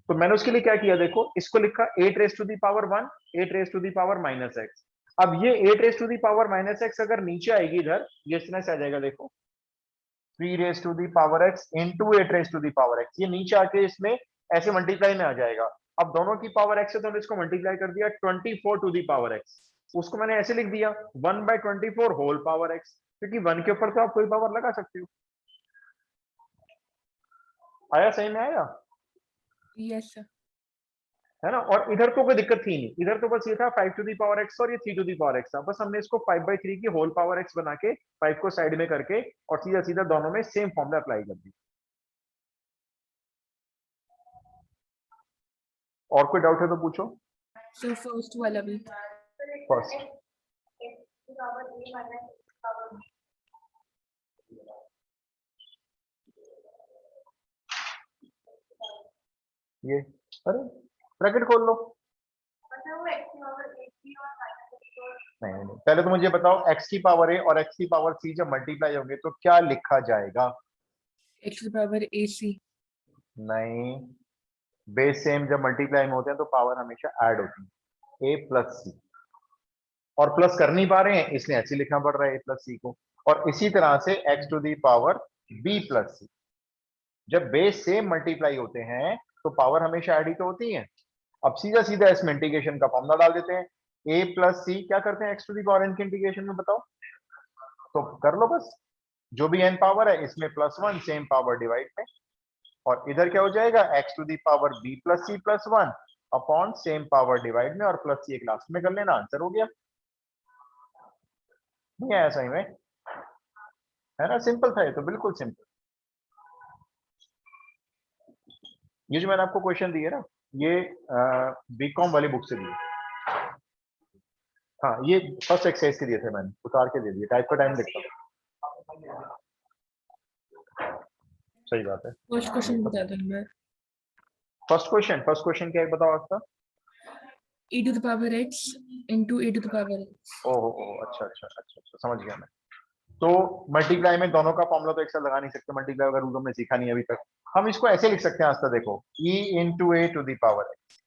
तो मैंने उसके लिए क्या किया, देखो इसको लिखा 8 raise to the power 1, 8 raise to the power minus x. अब ये 8 raise to the power minus x अगर नीचे आएगी इधर, ये इस तरह से आ जाएगा, देखो 3 raise to the power x into 8 raise to the power x, ये नीचे आके इसमें ऐसे मल्टीप्लाई में आ जाएगा। अब दोनों की पावर एक्स है तो इसको मल्टीप्लाई कर दिया 24 टू दी पावर एक्स, उसको मैंने ऐसे लिख दिया 1/24 होल पावर एक्स, क्योंकि 1 के ऊपर तो आप कोई पावर लगा सकते हो। आया, सही में आया? Yes sir. है ना। और इधर तो कोई दिक्कत थी नहीं, इधर तो बस ये था 5 टू दी पावर एक्स और ये 3 टू दी पावर एक्स था, बस हमने इसको 5/3 की होल पावर एक्स बना के 5 को साइड में करके और सीधा सीधा दोनों में सेम फॉर्मूला अप्लाई कर दी। और कोई डाउट है तो पूछो। सर फर्स्ट वाला भी। फर्स्ट, ये अरे ब्रैकेट खोल लो। नहीं नहीं, पहले तो मुझे बताओ x की पावर a और x की पावर c जब मल्टीप्लाई होंगे तो क्या लिखा जाएगा? x की पावर ac। नहीं, बेस सेम जब मल्टीप्लाई में होते हैं तो पावर हमेशा ऐड होती है, a प्लस सी, और प्लस कर नहीं पा रहे हैं इसलिए ऐसे लिखना पड़ रहा है a प्लस सी को। और इसी तरह से x to the power b plus C, जब बेस सेम मल्टीप्लाई होते हैं तो पावर हमेशा ऐड ही तो होती है। अब सीधा सीधा इसमें इंटीग्रेशन का फॉर्मूला डाल देते हैं, a प्लस सी क्या करते हैं x to the power n के इंटीग्रेशन में, बताओ तो कर लो बस, जो भी n पावर है इसमें +1 सेम पावर डिवाइड में, और इधर क्या हो जाएगा x to the power b plus C plus 1 upon same power divide में, और प्लस सी एक लास्ट में कर लेना, आंसर हो गया। नहीं आया सही में? है ना, सिंपल था ये तो, बिल्कुल सिंपल। ये जो मैंने आपको क्वेश्चन दिए ना, ये बीकॉम वाली बुक से दिए। हाँ, ये फर्स्ट एक्सरसाइज के दिए थे, मैंने उतार के दे दिए, टाइप का टाइम देखता हूँ। सही बात है। फर्स्ट क्वेश्चन बता दो एक बार। फर्स्ट क्वेश्चन क्या है बताओ आपका? e to the power x into a to the power x। ओहो, अच्छा अच्छा अच्छा अच्छा, समझ गया मैं। तो मल्टीप्लाई में दोनों का फॉर्मूला तो एक साथ लगा नहीं सकते, मल्टीप्लाई का रूल हमने सीखा नहीं अभी तक। हम इसको ऐसे लिख सकते हैं, आस्था देखो, e into A to the power x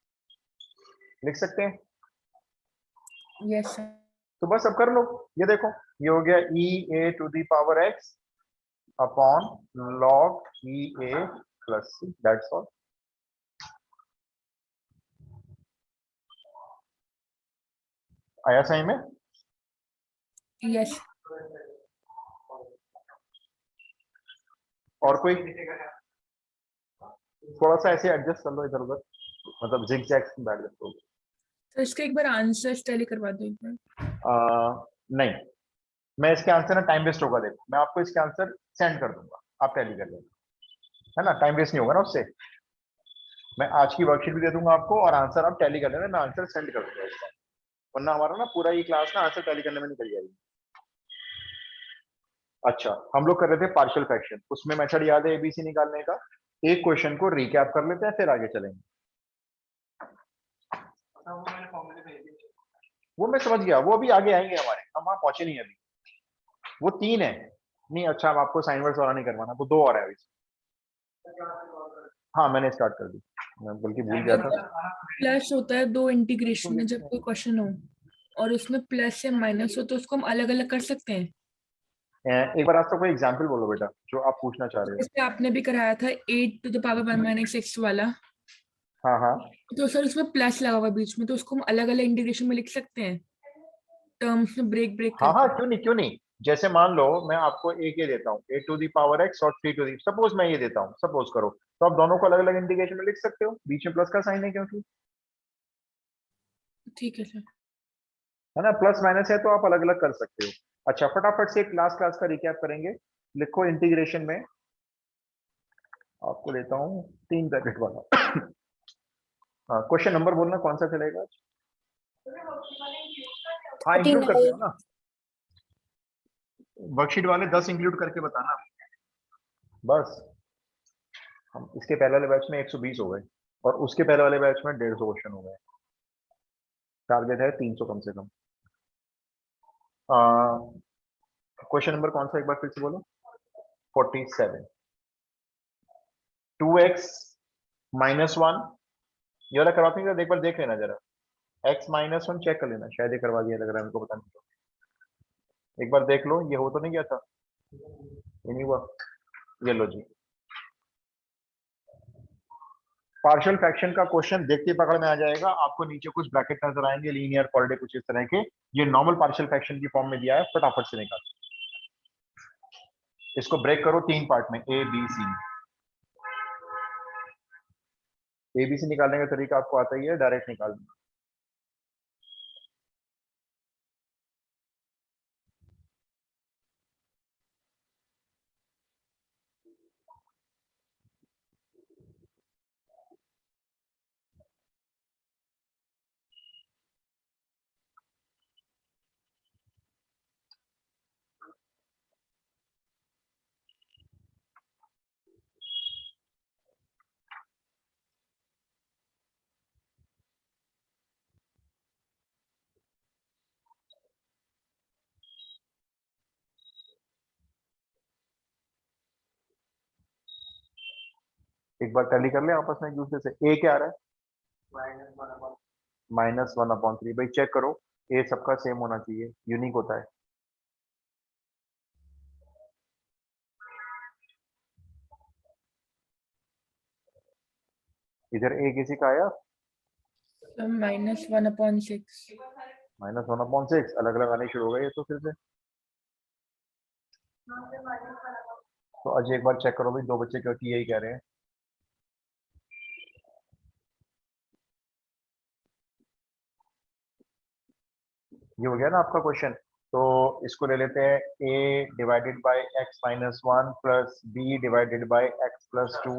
लिख सकते हैं। Yes sir. तो बस अब कर लो, ये देखो ये हो गया e A to the power x upon log e A plus C, that's all. आया सही में? यस। और कोई? थोड़ा सा ऐसे एडजस्ट कर लो इधर उधर, मतलब जिग जैग बैठ जाते हो। तो इसका एक बार आंसर टैली करवा दो एक बार। नहीं, मैं इसके आंसर ना, टाइम वेस्ट होगा, देखो मैं आपको इसके आंसर सेंड कर दूंगा, आप टैली कर लेना, है ना, टाइम वेस्ट नहीं होगा ना उससे। मैं आज की वर्कशीट भी दे दूंगा आपको और आंसर आप टैली कर लेना, मैं आंसर सेंड कर दूंगा इसका, वरना हमारा ना पूरा ये क्लास ना आंसर टैली करने में निकल जाएगी। अच्छा, हम लोग कर रहे थे पार्शियल फ्रैक्शन, उसमें मेथड याद है एबीसी निकालने का। एक क्वेश्चन को रिकैप कर लेते हैं फिर आगे चलेंगे। वो मैं समझ गया, वो अभी आगे आएंगे हमारे, हम वहां पहुंचे नहीं अभी, वो 3 है। नहीं अच्छा, अब आपको साइन वर्ड्स वाला नहीं करवाना, वो 2 और है अभी। हाँ मैंने स्टार्ट कर दी, मैं बल्कि भूल गया था। प्लस होता है दो इंटीग्रेशन में, जब कोई क्वेश्चन हो और उसमें प्लस या माइनस हो तो उसको हम अलग अलग कर सकते हैं। एक बार आज तो कोई एग्जाम्पल बोलो बेटा जो आप पूछना चाह रहे हो। जैसे आपने भी कराया था 8 to the power 1 minus x वाला, हाँ हाँ तो सर उसमें प्लस लगा हुआ बीच में, तो उसको हम अलग अलग इंटीग्रेशन में लिख सकते हैं, टर्म्स में ब्रेक ब्रेक हाँ हाँ, करके। क्यों नहीं क्यों नहीं। जैसे मान लो मैं आपको एक ये देता हूँ, ए टू दी पावर एक्स और 3 टू दी, सपोज मैं ये देता हूँ, सपोज करो, तो आप दोनों को अलग अलग इंटीग्रेशन में लिख सकते हो, बीच में प्लस का साइन है क्योंकि, ठीक है सर। है ना, प्लस माइनस है तो आप अलग अलग कर सकते हो। अच्छा, फटाफट से क्लास क्लास का रिकैप करेंगे। लिखो इंटीग्रेशन में, आपको लेता हूँ 3 ब्रैकेट वाला। क्वेश्चन नंबर बोलना कौन सा चलेगा? हाँ इंक्लूड करते हो ना, वर्कशीट वाले 10 इंक्लूड करके बताना बस। हम इसके पहले वाले बैच में 120 हो गए और उसके पहले वाले बैच में 150 क्वेश्चन हो गए, टारगेट है 300 कम से कम। क्वेश्चन नंबर कौन सा एक बार फिर से बोलो? 47। 2x - 1 ये वाला करवाते हैं, एक बार देख लेना जरा, x-1 चेक कर लेना, शायद ये करवा दिया लग रहा है हमको, पता नहीं, एक बार देख लो ये हो तो नहीं गया था, ये नहीं हुआ, ये लो जी। पार्शियल फ्रैक्शन का क्वेश्चन देखते ही पकड़ में आ जाएगा आपको, नीचे कुछ ब्रैकेट नजर आएंगे, लीनियर क्वाड्रेटिक कुछ इस तरह के, ये नॉर्मल पार्शियल फ्रैक्शन की फॉर्म में दिया है, फटाफट से निकाल, इसको ब्रेक करो 3 पार्ट में, ए बी सी। एबीसी निकालने का तरीका आपको आता ही है, डायरेक्ट निकाल दो। एक बार टैली कर ले आपस में एक दूसरे से, ए क्या आ रहा है, -1/3, भाई चेक करो, ए सबका सेम होना चाहिए, यूनिक होता है। इधर ए किसी का आया, -1/6। -1/6, अलग अलग आने शुरू हो गए ये तो फिर से। तो आज एक बार चेक करो भाई, दो बच्चे क्योंकि यही कह रहे हैं। ये हो गया ना आपका क्वेश्चन, तो इसको ले लेते हैं, a divided by x-1 plus b divided by x+2।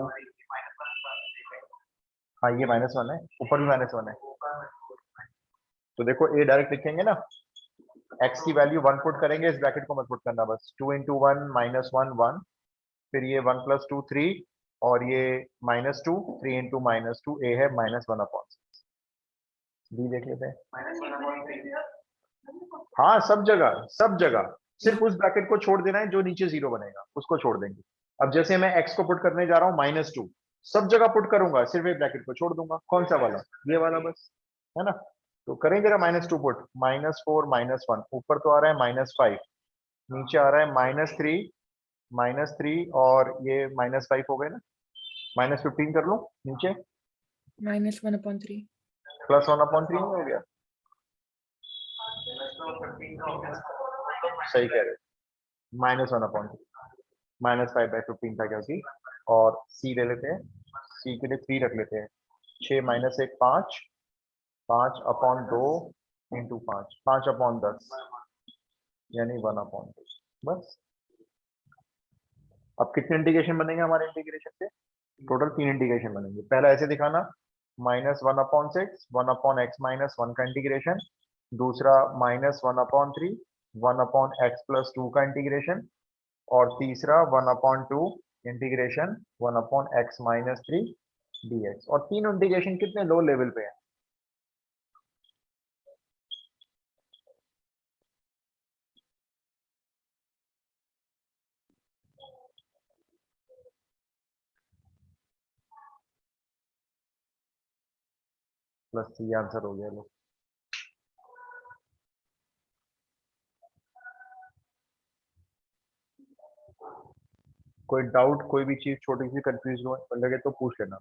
हाँ ये -1 है, ऊपर भी -1 है, तो देखो a डायरेक्ट लिखेंगे ना, x की वैल्यू 1 पुट करेंगे, इस ब्रैकेट को मत पुट करना, बस 2 × 1 -1 1, फिर ये 1 + 2 3, और ये -2 3 × -2 a है -1/6। b देख लेते हैं, हाँ सब जगह सब जगह, सिर्फ उस ब्रैकेट को छोड़ देना है जो नीचे 0 बनेगा, उसको छोड़ देंगे। अब जैसे मैं x को पुट करने जा रहा हूँ -2, सब जगह पुट करूंगा, सिर्फ एक ब्रैकेट को छोड़ दूंगा, कौन सा वाला, ये वाला बस, है ना। तो करें जरा -2 पुट, -4 -1, ऊपर तो आ रहा है -5, नीचे आ रहा है -3 और ये -5 हो गए ना, -15 कर लो नीचे, -1/3। +1/3 नहीं हो गया, सही कह रहे, -1/3, -5/15 था क्योंकि, और c ले लेते हैं, c के लिए 3 रख लेते हैं, 6 - 1 5, 5/2 × 5, 5/10, यानी 1/2, बस। अब कितने इंटीग्रेशन बनेंगे हमारे इंटीग्रेशन से, टोटल 3 इंटीग्रेशन बनेंगे। पहला ऐसे दिखाना, -1/6 1/x-1 का इंटीग्रेशन, दूसरा -1/3 1/x+2 का इंटीग्रेशन, और तीसरा 1/2 इंटीग्रेशन 1/x-3 dx। और तीनों इंटीग्रेशन कितने लो लेवल पे है, +3 आंसर हो गया। लो कोई डाउट, कोई भी चीज छोटी सी कंफ्यूज हो लगे तो पूछ लेना।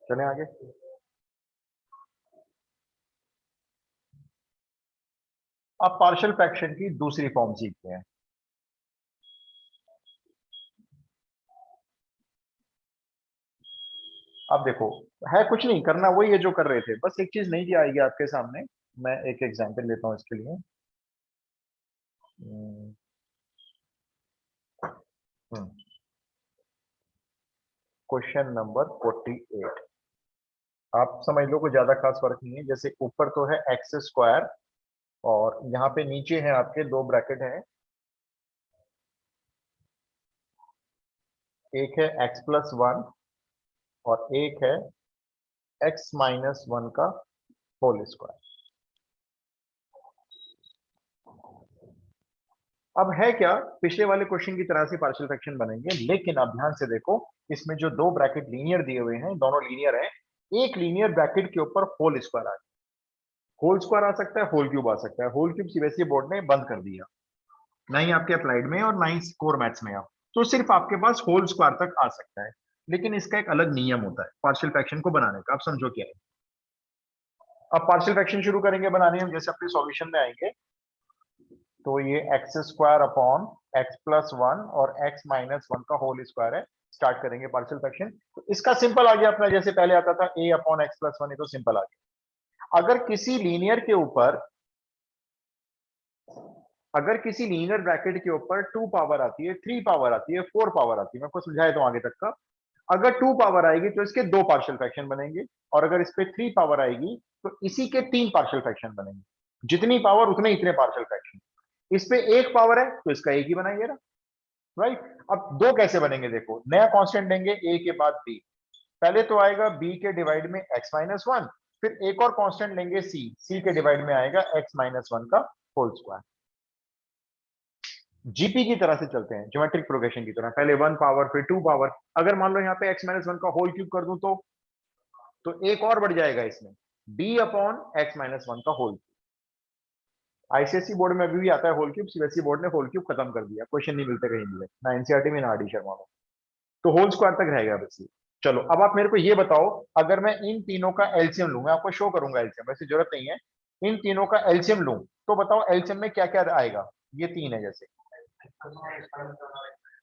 चले आगे। अब पार्शियल फ्रैक्शन की दूसरी फॉर्म सीखते हैं। अब देखो, है कुछ नहीं करना, वही है जो कर रहे थे, बस एक चीज नहीं आएगी आपके सामने, मैं एक एग्जांपल लेता हूं इसके लिए। क्वेश्चन नंबर 48, आप समझ लो कोई ज्यादा खास फर्क नहीं है, जैसे ऊपर तो है x², और यहाँ पे नीचे है आपके दो ब्रैकेट हैं, एक है x+1 और एक है x माइनस 1 का होल स्क्वायर। अब है क्या, पिछले वाले क्वेश्चन की तरह से पार्शियल फ्रैक्शन बनेंगे, लेकिन अब ध्यान से देखो, इसमें जो दो ब्रैकेट लीनियर दिए हुए हैं दोनों लीनियर हैं, एक लीनियर ब्रैकेट के ऊपर होल स्क्वायर आ, होल स्क्वायर आ सकता है, होल क्यूब आ सकता है। होल क्यूब सीबीएसई बोर्ड ने बंद कर दिया, ना ही आपके अप्लाइड में और ना ही कोर मैथ्स में। आप तो सिर्फ आपके पास होल स्क्वायर तक आ सकता है, लेकिन इसका एक अलग नियम होता है पार्शियल फ्रैक्शन को बनाने का। आप समझो क्या है। अब पार्शियल फ्रैक्शन शुरू करेंगे बनाने हम, जैसे अपने सॉल्यूशन में आएंगे तो ये x square upon x plus 1 और एक्स माइनस 1 का होल स्क्वायर है। स्टार्ट करेंगे पार्शियल फ्रैक्शन, तो इसका सिंपल आ गया अपना, जैसे पहले आता था ए अपॉन एक्स प्लस 1, ये तो सिंपल आ गया। अगर किसी लीनियर ब्रैकेट के ऊपर 2 पावर आती है, 3 पावर आती है, 4 पावर आती है, मैं आपको समझाया तो आगे तक का, अगर 2 पावर आएगी तो इसके 2 पार्शियल फ्रैक्शन बनेंगे, और अगर इस पे 3 पावर आएगी तो इसी के 3 पार्शियल फ्रैक्शन बनेंगे। जितनी पावर उतने इतने पार्शियल फ्रैक्शन। इस पे 1 पावर है तो इसका एक ही बनाइए ना, राइट। अब दो कैसे बनेंगे, देखो नया कांस्टेंट लेंगे a के बाद b, पहले तो आएगा b के डिवाइड में x माइनस 1, फिर एक और कांस्टेंट लेंगे c के डिवाइड में आएगा x माइनस 1 का होल स्क्वायर। जीपी की तरह से चलते हैं, ज्योमेट्रिक प्रोग्रेशन की तरह, पहले 1 पावर फिर 2 पावर। अगर मान लो यहाँ पे x माइनस 1 का होल क्यूब कर दूं तो एक और बढ़ जाएगा इसमें, b अपॉन x माइनस 1 का होल। आईसीएसई बोर्ड में अभी भी आता है होल क्यूब, सीबीएसई बोर्ड ने होल क्यूब खत्म कर दिया, क्वेश्चन नहीं मिलते कहीं भी, ना एनसीईआरटी में ना आरडी शर्मा में, तो होल स्क्वायर तक रहेगा बस ये। चलो अब आप मेरे को ये बताओ, अगर मैं इन तीनों का एलसीएम लूं, मैं आपको शो करूंगा एलसीएम, वैसे जरूरत नहीं है, इन तीनों का एलसीएम लूं तो बताओ एलसीएम में क्या क्या आएगा। ये तीन है, जैसे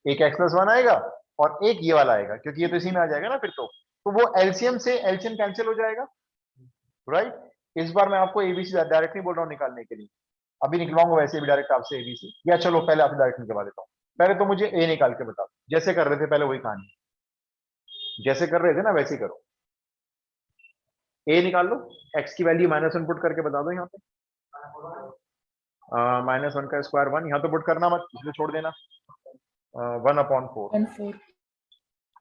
एक एक्स प्लस 1 आएगा और एक ये वाला आएगा, क्योंकि ये तो इसी में आ जाएगा ना फिर तो वो एलसीएम से एलसीएम कैंसिल हो जाएगा, राइट। इस बार मैं आपको एबीसी डायरेक्ट नहीं बोल रहा हूँ निकालने के लिए, अभी निकलवाऊंगा वैसे भी डायरेक्ट आपसे एबीसी, या चलो पहले आपसे डायरेक्ट निकलवा देता हूँ। पहले तो मुझे ए निकाल के बताओ, जैसे कर रहे थे पहले वही कहानी, जैसे कर रहे थे ना वैसे ही करो। ए निकाल लो, एक्स की वैल्यू -1 पुट करके बता दो यहाँ पे, -1 का स्क्वायर 1, यहाँ तो पुट करना मत, इसलिए छोड़ देना, 1/4। 1/4।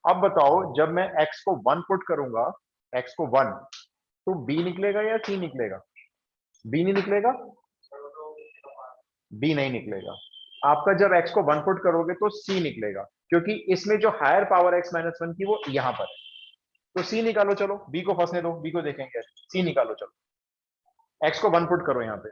अब बताओ जब मैं x को 1 पुट करूंगा, x को 1, तो b निकलेगा या c निकलेगा? b नहीं निकलेगा, b नहीं निकलेगा। आपका जब x को 1 पुट करोगे तो c निकलेगा, क्योंकि इसमें जो हायर पावर x माइनस 1 की वो यहां पर है, तो c निकालो। चलो b को फंसने दो, b को देखेंगे, c निकालो। चलो x को 1 पुट करो यहाँ पे,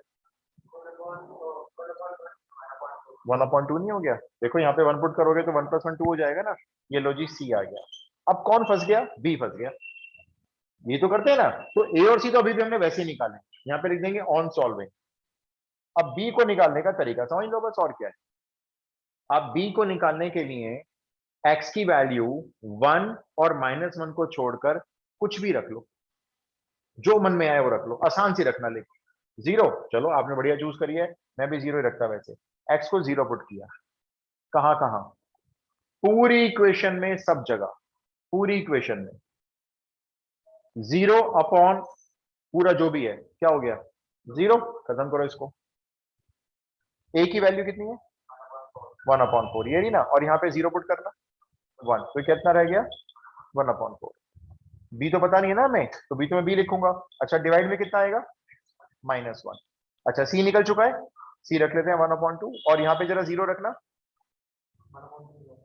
1/2 नहीं हो गया? देखो यहाँ पे 1 पुट करोगे तो 1 + 1 2 हो जाएगा ना, ये लो जी c आ गया। अब कौन फंस गया? b फंस गया। ये तो करते हैं ना, तो a और c तो अभी भी हमने वैसे ही निकाले, यहाँ पे लिख देंगे ऑन सॉल्विंग। अब b को निकालने का तरीका समझ लो बस, और क्या है। अब b को निकालने के लिए x की वैल्यू 1 और -1 को छोड़कर कुछ भी रख लो, जो मन में आए वो रख लो, आसान सी रखना, लेकिन 0, चलो आपने बढ़िया चूज करी है, मैं भी 0 ही रखता वैसे। x को 0 पुट किया, कहां कहां? पूरी इक्वेशन में, सब जगह, पूरी इक्वेशन में 0 अपॉन पूरा जो भी है, क्या हो गया? 0। खत्म करो इसको। a की वैल्यू कितनी है? 1/4, ये रही ना, और यहाँ पे 0 पुट करना 1, तो कितना रह गया? 1/4। b तो पता नहीं है ना हमें, तो b तो मैं b लिखूंगा। अच्छा डिवाइड में कितना आएगा? -1। अच्छा c निकल चुका है, c रख लेते हैं 1/2, और यहाँ पे जरा 0 रखना,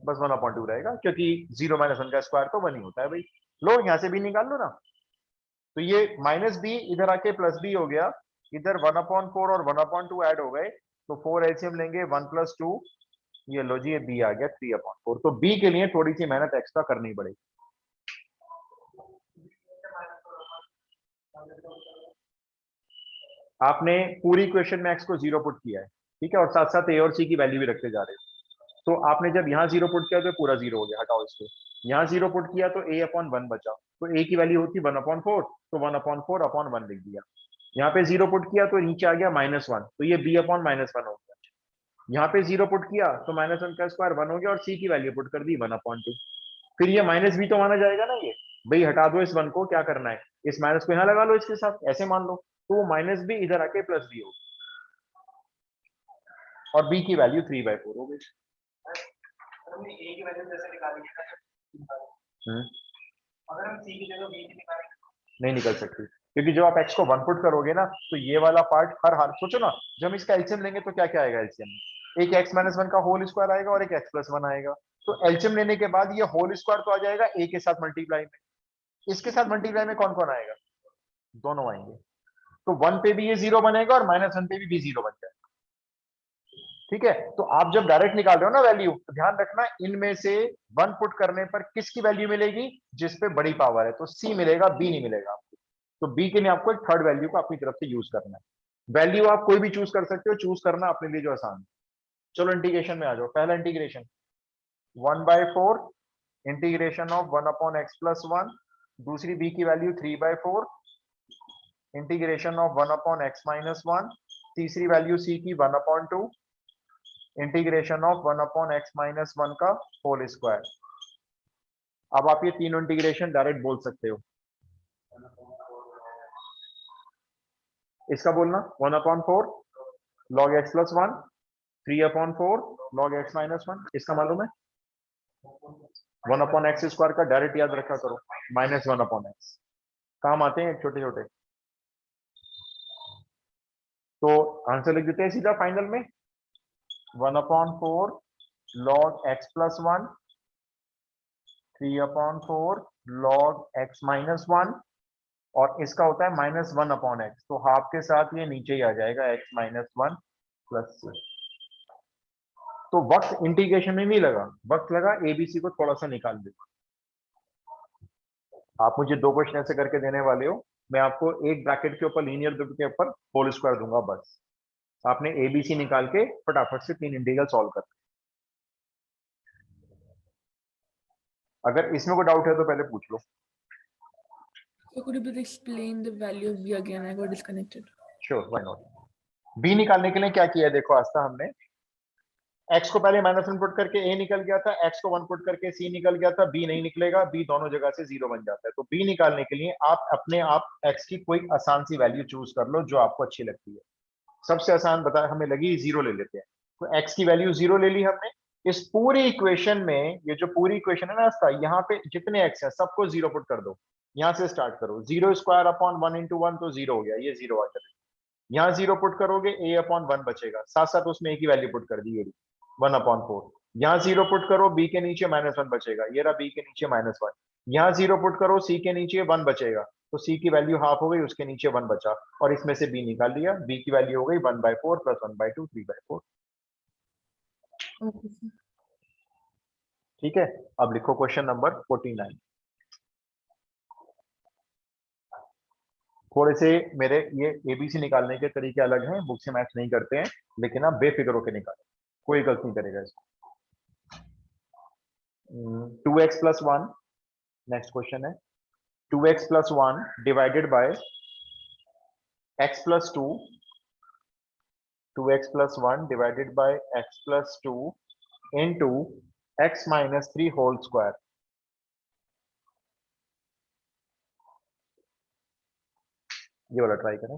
बस 1/2 रहेगा, क्योंकि 0 - 1 का स्क्वायर तो 1 ही होता है भाई। लो यहाँ से b निकाल लो ना, तो ये -b इधर आके +b हो गया, इधर 1/4 और 1/2 ऐड हो गए, तो 4 एलसीएम लेंगे, 1 + 2, ये लो जी, ये b आ गया 3/4। तो b के लिए थोड़ी सी मेहनत एक्स्ट्रा करनी पड़ेगी। आपने पूरी इक्वेशन में x को 0 पुट किया है, ठीक है, और साथ साथ a और c की वैल्यू भी रखते जा रहे हो, तो आपने जब यहाँ 0 पुट किया तो पूरा 0 हो गया, हटाओ इसको। यहाँ 0 पुट किया तो a/1 बचा, तो a की वैल्यू होती 1/4, तो 1/4/1 लिख दिया। यहाँ पे 0 पुट किया तो नीचे आ गया -1, तो ये b/-1 हो गया। यहाँ पे 0 पुट किया तो -1 का स्क्वायर 1 हो गया, और c की वैल्यू पुट कर दी 1/2। फिर ये -b तो माना जाएगा ना, ये भाई हटा दो इस 1 को, क्या करना है, इस माइनस को यहाँ लगा लो इसके साथ, ऐसे मान लो, तो वो -b इधर आके +b हो, और b की वैल्यू 3/4 हो गई। अगर हम सी की जगह बी निकालेंगे नहीं निकल सकती, क्योंकि जब आप एक्स को 1 पुट करोगे ना तो ये वाला पार्ट हर हाल, सोचो ना, जब हम इसका एलसीएम लेंगे तो क्या क्या आएगा एलसीएम में, एक एक्स माइनस वन का होल स्क्वायर आएगा और एक एक्स प्लस वन आएगा। तो एलसीएम लेने के बाद ये होल स्क्वायर तो आ जाएगा ए के साथ मल्टीप्लाई में, इसके साथ मल्टीप्लाई में कौन कौन आएगा, दोनों आएंगे। तो 1 पे भी ये 0 बनेगा और -1 पे भी 0 बन जाएगा। ठीक है, तो आप जब डायरेक्ट निकाल रहे हो ना वैल्यू, तो ध्यान रखना इनमें से 1 पुट करने पर किसकी वैल्यू मिलेगी, जिस पे बड़ी पावर है, तो सी मिलेगा, बी नहीं मिलेगा आपको। तो बी के लिए आपको एक थर्ड वैल्यू को अपनी तरफ से यूज करना है। वैल्यू आप कोई भी चूज कर सकते हो, चूज करना अपने लिए जो आसान है। चलो इंटीग्रेशन में आ जाओ। पहला इंटीग्रेशन 1/4 इंटीग्रेशन ऑफ 1/x+1, दूसरी बी की वैल्यू 3/4 इंटीग्रेशन ऑफ 1/x-1, तीसरी वैल्यू सी की 1/2 इंटीग्रेशन ऑफ 1/x-1 का होल स्क्वायर। अब आप ये तीनों इंटीग्रेशन डायरेक्ट बोल सकते हो। इसका बोलना 1/4 log x+1, 3/4 log x-1, इसका मालूम है 1/x² का डायरेक्ट याद रखा करो, -1/x काम आते हैं छोटे छोटे। तो आंसर लिख देते हैं सीधा फाइनल में 1/4 log x+1, 3/4 log x-1 और इसका होता है -1/x, तो हाफ के साथ ये नीचे ही आ जाएगा x-1 प्लस c। तो वक्त इंटीग्रेशन में नहीं लगा, वक्त लगा एबीसी को थोड़ा सा निकाल दे। आप मुझे 2 क्वेश्चन ऐसे करके देने वाले हो, मैं आपको एक ब्रैकेट के ऊपर लीनियर के ऊपर होल स्क्वायर दूंगा, बस आपने एबीसी निकाल के फटाफट से 3 इंटीग्रल सॉल्व कर। अगर इसमें कोई डाउट है तो पहले पूछ लो। So could you please explain the value of b again? I got disconnected. Sure, why not. B निकालने के लिए क्या किया है, देखो आस्था, हमने x को पहले -1 पुट करके a निकल गया था, x को 1 पुट करके c निकल गया था, b नहीं निकलेगा, b दोनों जगह से 0 बन जाता है। तो b निकालने के लिए आप अपने आप x की कोई आसान सी वैल्यू चूज कर लो जो आपको अच्छी लगती है। सबसे आसान बता हमें लगी 0 ले लेते हैं, तो x की वैल्यू 0 ले ली हमने। इस पूरी इक्वेशन में, ये जो पूरी इक्वेशन है ना आस्था, यहाँ पे जितने x है सबको 0 पुट कर दो। यहाँ से स्टार्ट करो, 0² 1 × 1 तो 0 हो गया, ये 0 आ जाएगा। यहाँ 0 पुट करोगे a/1 बचेगा, साथ साथ उसमें एक ही वैल्यू पुट कर दी, ये 1/4। यहाँ 0 पुट करो, b के नीचे -1 बचेगा, ये रहा b के नीचे -1। यहाँ 0 पुट करो, c के नीचे 1 बचेगा, तो c की वैल्यू हाफ हो गई, उसके नीचे 1 बचा, और इसमें से b निकाल लिया, b की वैल्यू हो गई 1/4 + 1/2 3/4। Okay, sir. ठीक है, अब लिखो क्वेश्चन नंबर 49। थोड़े से मेरे ये एबीसी निकालने के तरीके अलग हैं, बुक से मैच नहीं करते हैं, लेकिन आप बेफिक्र होकर निकालें, कोई गलती नहीं करेगा इसको। 2x+1, नेक्स्ट क्वेश्चन है 2x+1 divided by x+2, 2x+1 divided by x+2 into x-3 whole square. ये वाला ट्राई करें।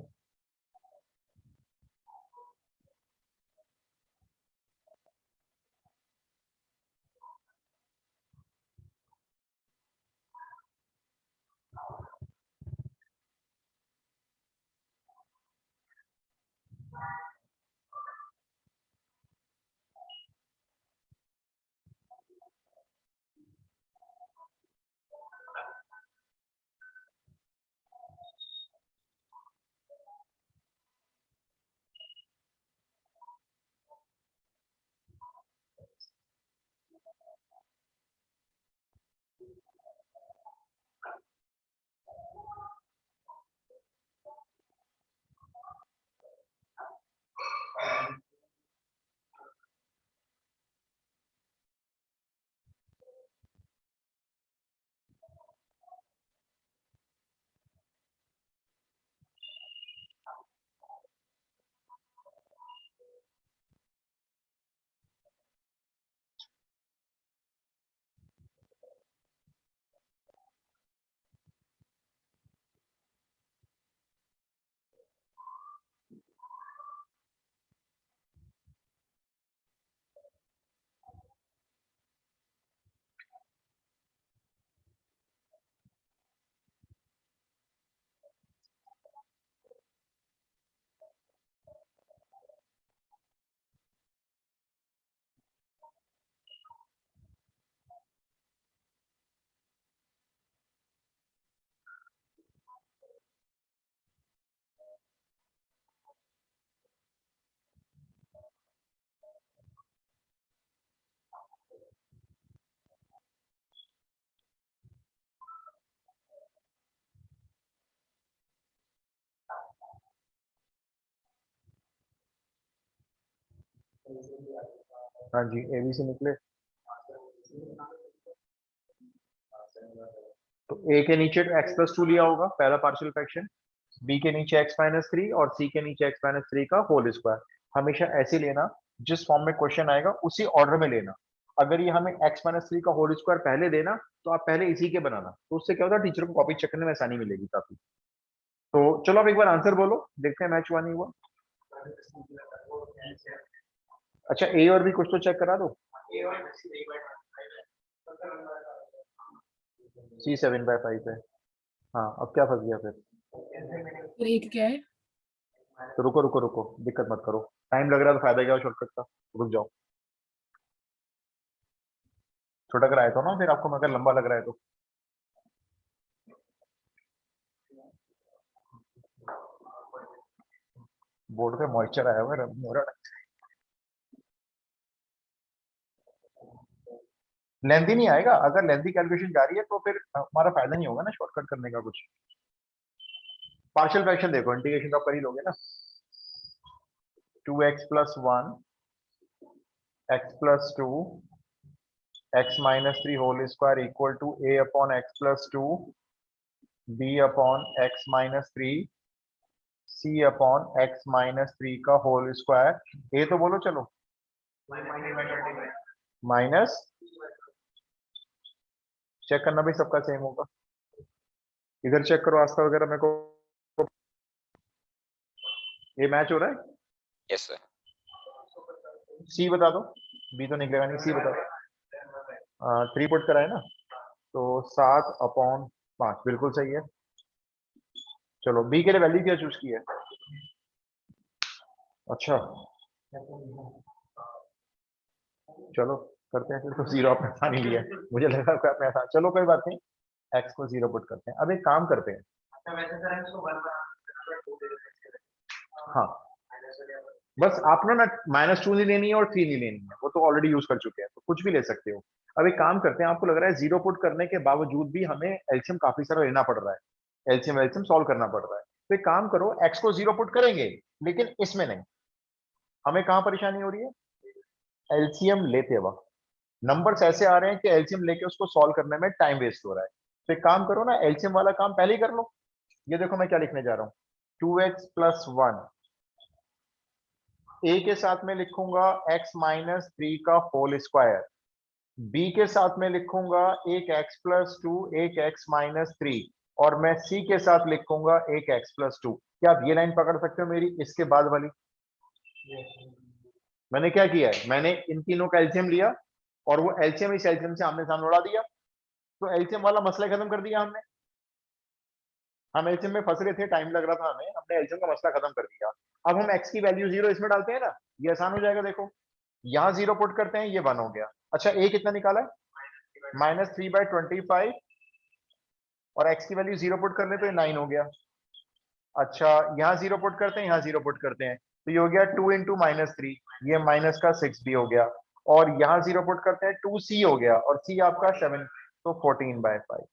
हाँ जी, ए बी से निकले तो ए के नीचे एक्स प्लस टू लिया होगा पहला पार्शियल फ्रैक्शन, बी के नीचे एक्स माइनस थ्री और सी के नीचे एक्स माइनस थ्री का होल स्क्वायर। हमेशा ऐसे लेना, जिस फॉर्म में क्वेश्चन आएगा उसी ऑर्डर में लेना। अगर ये हमें एक्स माइनस थ्री का होल स्क्वायर पहले देना तो आप पहले इसी के बनाना, तो उससे क्या होता है टीचर को कॉपी चेक करने में आसानी मिलेगी काफी। तो चलो अब एक बार आंसर बोलो, देखते हैं मैच हुआ नहीं हुआ। अच्छा ए और बी कुछ तो चेक करा दो। सी 7/5 है। हाँ अब क्या फंस गया फिर? फिर एक क्या है? तो रुको रुको रुको, दिक्कत मत करो, टाइम लग रहा है तो फायदा क्या शॉर्टकट का, रुक जाओ। छोटा कराया तो ना, फिर आपको मगर लंबा लग रहा है तो। बोर्ड पे मॉइस्चर आया हुआ है, रब नहीं हो रहा। लेंथी नहीं आएगा, अगर लेंथी कैलकुलेशन जा रही है तो फिर हमारा फायदा नहीं होगा ना शॉर्टकट करने का कुछ। पार्शियल फ्रैक्शन देखो, इंटीग्रेशन तो आप कर ही लोगे ना। 2x + 1 x + 2 x - 3 whole square equal to a/x + 2 b/x - 3 c/x - 3 का होल स्क्वायर। ए तो बोलो चलो। माइनस, चेक करना भाई सबका सेम होगा। इधर चेक करो आस्था वगैरह मेरे को। ये मैच हो रहा है? Yes sir. सी बता दो, बी तो निकलेगा नहीं, सी बता दो। 3 पुट कराए ना, तो 7/5 बिल्कुल सही है। चलो बी के लिए वैल्यू क्या चूज की है? अच्छा चलो करते हैं फिर, तो जीरो आपने आसानी लिया है, मुझे लगा कोई आपने आसान, चलो कोई बात नहीं, एक्स को 0 पुट करते हैं। अब एक काम करते हैं, हाँ बस आप ना -2 नहीं लेनी है और 3 नहीं लेनी है, वो तो ऑलरेडी यूज कर चुके हैं, तो कुछ भी ले सकते हो। अब एक काम करते हैं, आपको लग रहा है 0 पुट करने के बावजूद भी हमें एलसीएम काफी सारा लेना पड़ रहा है, एलसीएम एलसीएम सॉल्व करना पड़ रहा है, तो एक काम करो, एक्स को 0 पुट करेंगे लेकिन इसमें नहीं। हमें कहाँ परेशानी हो रही है? एलसीएम लेते वक्त नंबर्स ऐसे आ रहे हैं कि एलसीएम लेके उसको सॉल्व करने में टाइम वेस्ट हो रहा है। तो एक काम करो ना, एलसीएम वाला काम पहले ही कर लो। ये देखो मैं क्या लिखने जा रहा हूँ, 2x + 1 ए के साथ में लिखूंगा x - 3 का होल स्क्वायर, बी के साथ में लिखूंगा एक x + 2 एक x - 3 और मैं सी के साथ लिखूंगा एक x + 2। क्या आप ये लाइन पकड़ सकते हो मेरी इसके बाद वाली? मैंने क्या किया है, मैंने इन तीनों का एलसीएम लिया और वो एलसीएम इस एलसीएम से आमने सामने उड़ा दिया, तो एलसीएम वाला मसला खत्म कर दिया हमने। हम एलसीएम में फंस रहे थे, टाइम लग रहा था हमें, हमने एलसीएम का मसला खत्म कर दिया। अब हम x की वैल्यू 0 इसमें डालते हैं ना, ये आसान हो जाएगा। देखो यहाँ 0 पुट करते हैं, ये 1 हो गया। अच्छा a कितना निकाला है? -3/25 और x की वैल्यू 0 पुट कर ले तो ये 9 हो गया। अच्छा यहाँ 0 पुट करते हैं, यहाँ 0 पुट करते हैं, तो ये हो गया 2 × -3, ये माइनस का 6 भी हो गया। और यहाँ 0 पुट करते हैं 2c हो गया और c आपका 7, तो 14/5।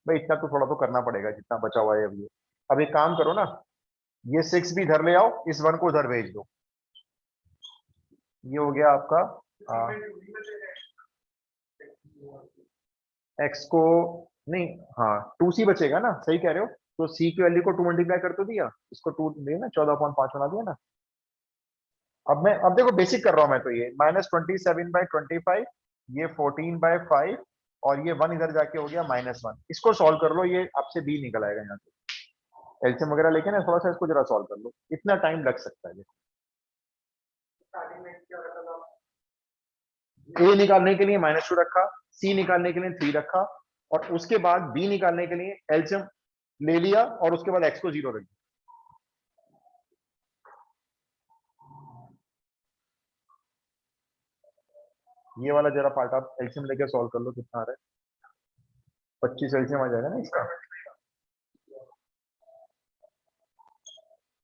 भाई इतना तो थोड़ा तो करना पड़ेगा जितना बचा हुआ है अभी। अब एक काम करो ना, ये 6 भी इधर ले आओ, इस 1 को उधर भेज दो, ये हो गया आपका x को नहीं, हाँ 2c बचेगा ना, सही कह रहे हो। तो c की वैल्यू को 2 मल्टीप्लाई कर तो दिया, इसको 2 दिया ना, 14/5 बना दिया ना। अब देखो बेसिक कर रहा हूं मैं, तो ये -27/25, ये 14/5 और ये 1 इधर जाके हो गया -1। इसको सॉल्व कर लो, ये आपसे b निकल आएगा यहाँ से। एलसीएम वगैरह लेके ना थोड़ा सा इसको जरा सॉल्व कर लो, इतना टाइम लग सकता है। ए निकालने के लिए -2 रखा, सी निकालने के लिए 3 रखा और उसके बाद बी निकालने के लिए एलसीएम ले लिया और उसके बाद एक्स को 0 रख दिया। ये वाला जरा पार्ट आप एलसीएम लेके सॉल्व कर लो, कितना आ रहा है? 25 एलसीएम आ जाएगा ना इसका,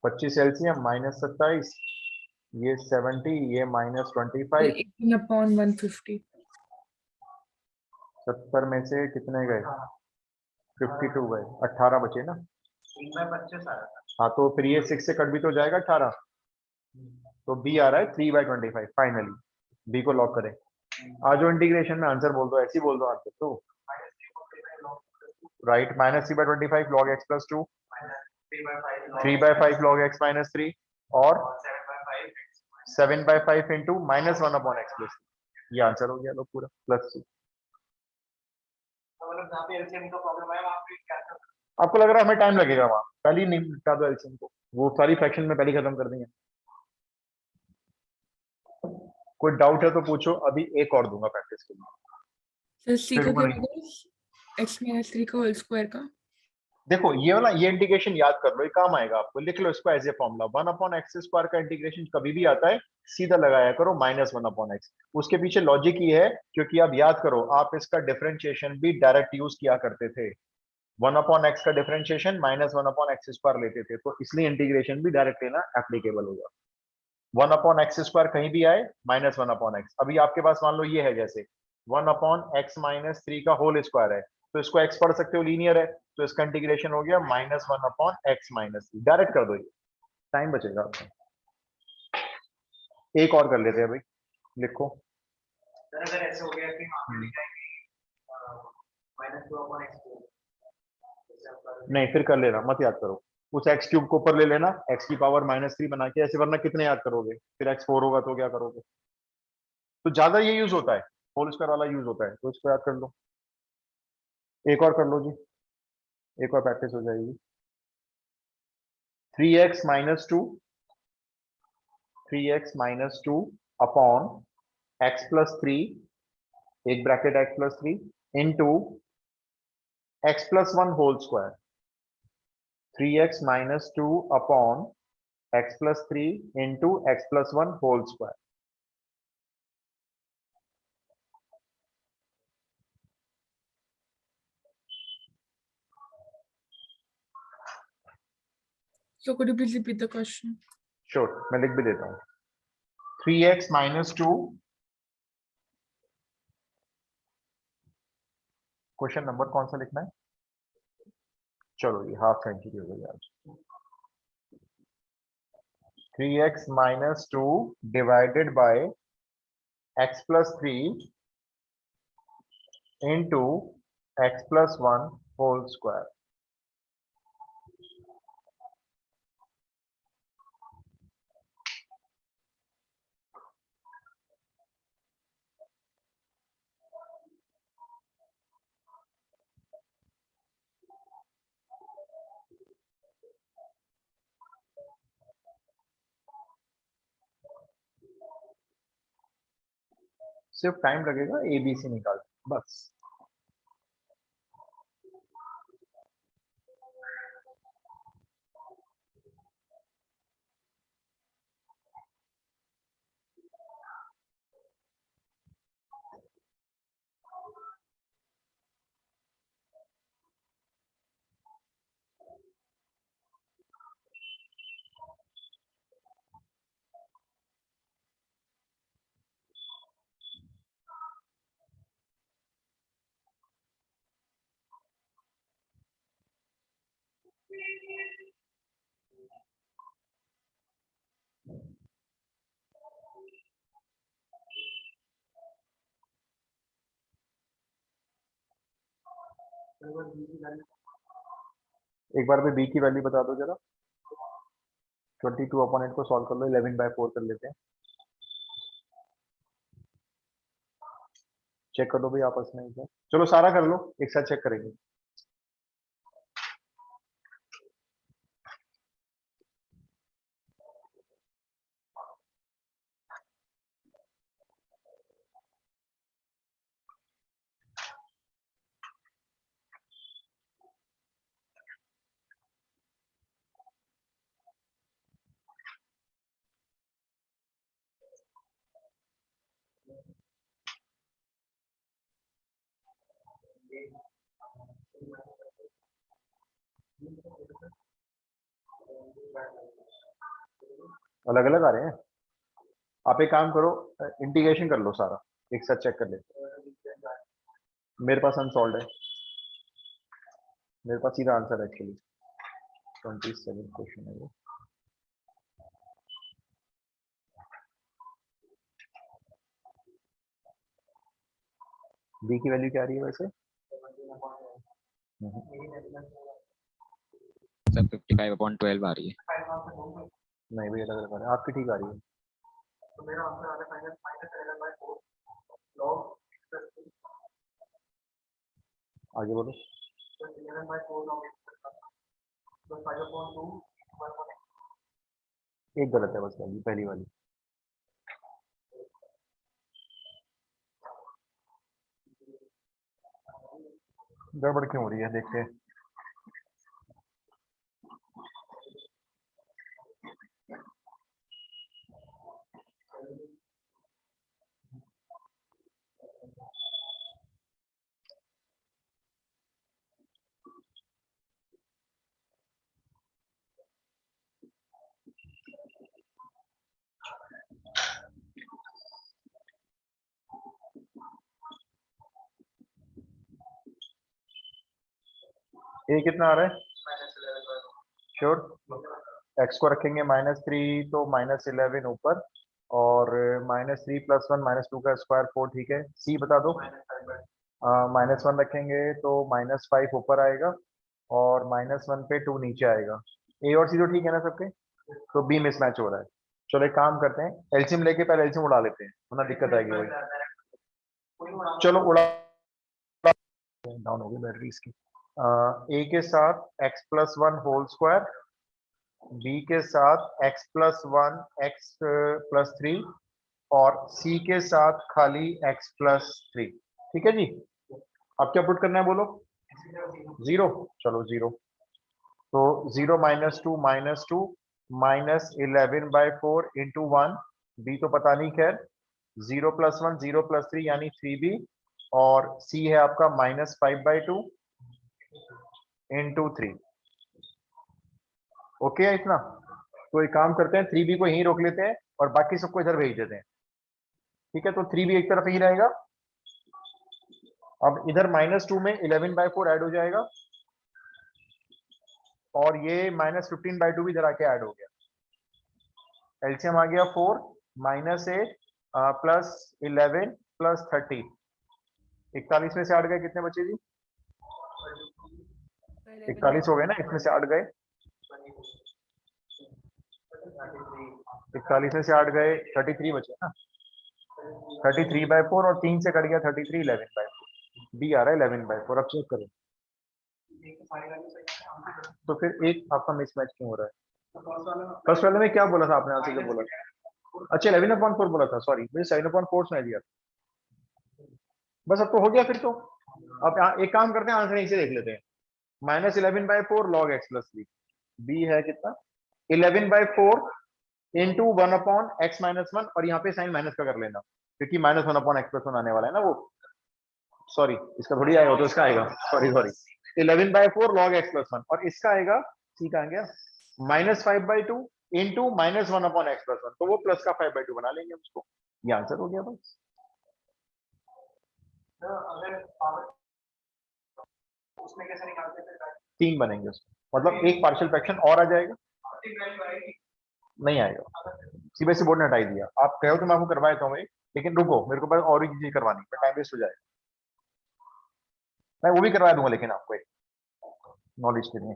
25 एलसीएम -27, ये 70, ये -25। 18/150। 70 में से कितने गए? 52 गए, 18 बचे ना। हाँ तो फिर ये 6 से कट भी तो जाएगा 18। तो बी आ रहा है 3/25 फाइनली। बी को लॉक करें। आज जो इंटीग्रेशन में आंसर बोल दो, ऐसे ही बोल दो आंसर तो right. -3/25 log x plus 2, 3/5 log x minus 3 और 7/5 इंटू -1/x plus 3। ये आंसर हो गया लोग पूरा प्लस 2। आपको लग रहा है हमें टाइम लगेगा? वहां पहले ही नहीं निपटा दो एलसीएम को, वो सारी फ्रैक्शन में पहले खत्म कर देंगे। कोई डाउट है तो पूछो, अभी एक और दूंगा प्रैक्टिस के लिए। सर सी का फिर क्या नहीं। होगा? x माइनस 3 का होल स्क्वायर का। देखो ये वाला, ये इंटीग्रेशन याद कर लो, ये काम आएगा आपको। लिख लो इसको एज ए फॉर्मूला। 1/x² का इंटीग्रेशन कभी भी आता है सीधा लगाया करो -1/x। उसके पीछे लॉजिक ये है क्योंकि आप याद करो, आप इसका डिफरेंशिएशन भी डायरेक्ट यूज किया करते थे। 1/x का डिफरेंशिएशन -1/x² लेते थे, तो इसलिए इंटीग्रेशन भी डायरेक्ट लेना एप्लीकेबल होगा। 1/x² कहीं भी आए -1/x। अभी आपके पास मान लो ये है जैसे 1/x - 3 का होल स्क्वायर है, तो इसको x पढ़ सकते हो, लीनियर है, तो इसका इंटीग्रेशन हो गया -1/x - 3। डायरेक्ट कर दो, ये टाइम बचेगा आपका। एक और कर लेते हैं भाई, लिखो। अगर ऐसे हो गया कि नहीं, फिर कर लेना, मत याद करो। उस x³ को ऊपर ले लेना, x की पावर -3 बना के ऐसे, वरना कितने याद करोगे? फिर x4 होगा तो क्या करोगे? तो ज्यादा ये यूज होता है, होल स्क्वायर वाला यूज होता है, तो इसको याद कर लो। एक और कर लो जी, एक और प्रैक्टिस हो जाएगी। 3x - 2, 3x - 2 upon x plus 3, एक bracket x plus 3 into x plus 1 whole square. 3x - 2 upon x plus 3 into x plus 1 whole square. So could you please repeat the question? Sure, मैं लिख भी देता हूं। 3x - 2, question number कौन सा लिखना है? चलो ये हाफ सेंचुरी हो गई आज। 3x - 2 divided by x plus 3 into x plus 1 whole square. सिर्फ टाइम लगेगा ABC निकाल, बस। एक बार में b की वैल्यू बता दो जरा। 22/8 को सॉल्व कर लो, 11/4 कर लेते हैं। चेक कर लो भाई आपस में एक बार। चलो सारा कर लो, एक साथ चेक करेंगे। अलग अलग आ रहे हैं। आप एक काम करो, इंटीग्रेशन कर लो सारा, एक साथ चेक कर लेते हैं। मेरे पास अनसॉल्व है, मेरे पास सीधा आंसर है एक्चुअली। 27 क्वेश्चन है वो। बी की वैल्यू क्या आ रही है वैसे? सर 55/12 आ रही है। नहीं भैया अलग अलग आ रहा है, आपकी ठीक आ रही है। आगे बोलो। एक गलत है बस वैल्यू, पहली वाली। गड़बड़ क्यों हो रही है देखते हैं। ए कितना आ रहा है? श्योर। एक्स को रखेंगे -3 तो -11 ऊपर, और -3 + 1 -2 का स्क्वायर 4, ठीक है। सी बता दो। -1 रखेंगे तो -5 ऊपर आएगा, और -1 पे 2 नीचे आएगा। ए और सी तो ठीक है ना सबके? तो बी मिसमैच हो रहा है। चलो एक काम करते हैं, एलसीएम लेके पहले एलसीएम उड़ा लेते हैं, वरना दिक्कत आएगी वही। चलो उड़ा, डाउन हो गई बैटरी इसकी। ए के साथ x+1 होल स्क्वायर, बी के साथ x+1 x+3, और सी के साथ खाली x+3। ठीक है जी। अब क्या पुट करना है बोलो? 0। चलो 0, तो 0 -2 -2 -11/4 इंटू 1, बी तो पता नहीं, खैर 0 + 1 0 + 3 यानी 3b, और सी है आपका -5/2 इंटू 3। ओके है इतना? तो एक काम करते हैं, 3b को यहीं रोक लेते हैं और बाकी सबको इधर भेज देते हैं। ठीक है, तो 3b एक तरफ ही रहेगा। अब इधर -2 में 11/4 ऐड हो जाएगा, और ये -15/2 भी इधर आके ऐड हो गया। एलसीएम आ गया 4 -8 +11 +30। 41 में से 8 गए, कितने बचे जी? 41 हो गए ना, इसमें से 8 गए। 41 में से 8 गए, 33 बचे ना। 33/4 और 3 से कट गया 33, 11/4। बी आ रहा है 11/4। अब चेक करो, तो फिर एक आपका मिसमैच क्यों हो रहा है? फर्स्ट वाले में क्या बोला था आपने? आंसर क्या बोला था? अच्छा 11/4 बोला था, सॉरी मुझे 7/4 सुनाई दिया। बस अब तो हो गया फिर तो। अब एक काम करते हैं, आंसर यहीं से देख लेते हैं। -11/4 log x+3, बी है कितना? 11/4 इंटू 1/x-1, और यहाँ पे साइन माइनस का कर लेना, क्योंकि -1/x+1 आने वाला है ना वो। सॉरी, इसका थोड़ी आएगा, तो इसका आएगा। सॉरी 11/4 log x+1, और इसका आएगा, सी का आ गया -5/2 इंटू -1/x+1, तो वो प्लस का 5/2 बना लेंगे उसको। ये आंसर हो गया बस। उसमें कैसे निकालते हैं? 3 बनेंगे उसमें, मतलब एक पार्शियल फ्रैक्शन और आ जाएगा। नहीं आएगा, सीबीएसई बोर्ड ने हटाई दिया। आप कहो तो मैं आपको करवा देता हूँ, लेकिन रुको, मेरे को बस और भी चीज करवानी है, टाइम वेस्ट हो जाएगा। मैं वो भी करवा दूंगा, लेकिन आपको एक नॉलेज के लिए।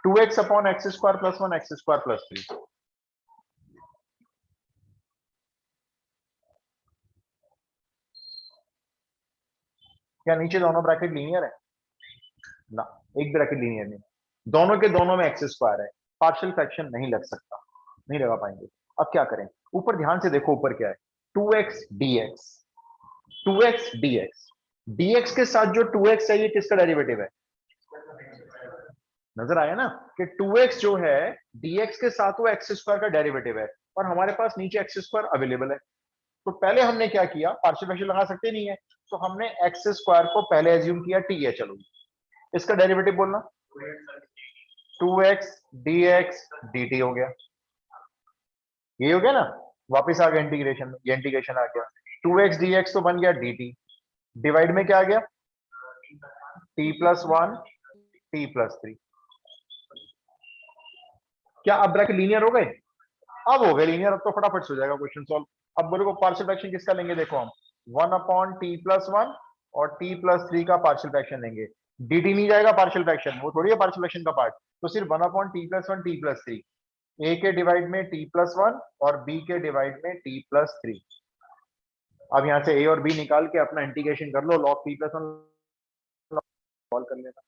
Two x upon x² + 1 x² + 3। क्या नीचे दोनों ब्रैकेट लीनियर है? ना, एक ब्रैकेट लीनियर नहीं, दोनों के दोनों में x² है, पार्शियल फ्रैक्शन नहीं लग सकता, नहीं लगा पाएंगे। अब क्या करें? ऊपर ध्यान से देखो, ऊपर क्या है? 2x dx, 2x dx, dx के साथ जो 2x है, ये किसका डेरिवेटिव है? नजर आया ना कि 2x जो है dx के साथ वो x² का डेरिवेटिव है, और हमारे पास नीचे x² अवेलेबल है। तो पहले हमने क्या किया, पार्शियल फ्रैक्शन लगा सकते नहीं है, तो हमने x² को पहले एज्यूम किया t है। चलो इसका डेरिवेटिव बोलना, 2x dx dt हो गया। ये हो गया ना, वापस आ गया इंटीग्रेशन में, ये इंटीग्रेशन आ गया। 2x dx तो बन गया dt, डिवाइड में क्या आ गया t+1 t+3। क्या अब ब्रैकेट लीनियर हो गए? अब हो गए लीनियर, अब तो फटाफट से हो जाएगा क्वेश्चन सॉल्व। अब बोले को पार्शियल फ्रैक्शन किसका लेंगे, देखो हम 1/t+1 और t+3 का पार्शियल फ्रैक्शन लेंगे। dt नहीं जाएगा पार्शियल फ्रैक्शन, वो थोड़ी है पार्शियल फ्रैक्शन का पार्ट, तो सिर्फ 1/t+1 t+3, a के डिवाइड में t+1 और b के डिवाइड में t+3। अब यहां से a और b निकाल के अपना इंटीग्रेशन कर लो, log t+1 सॉल्व कर लेना।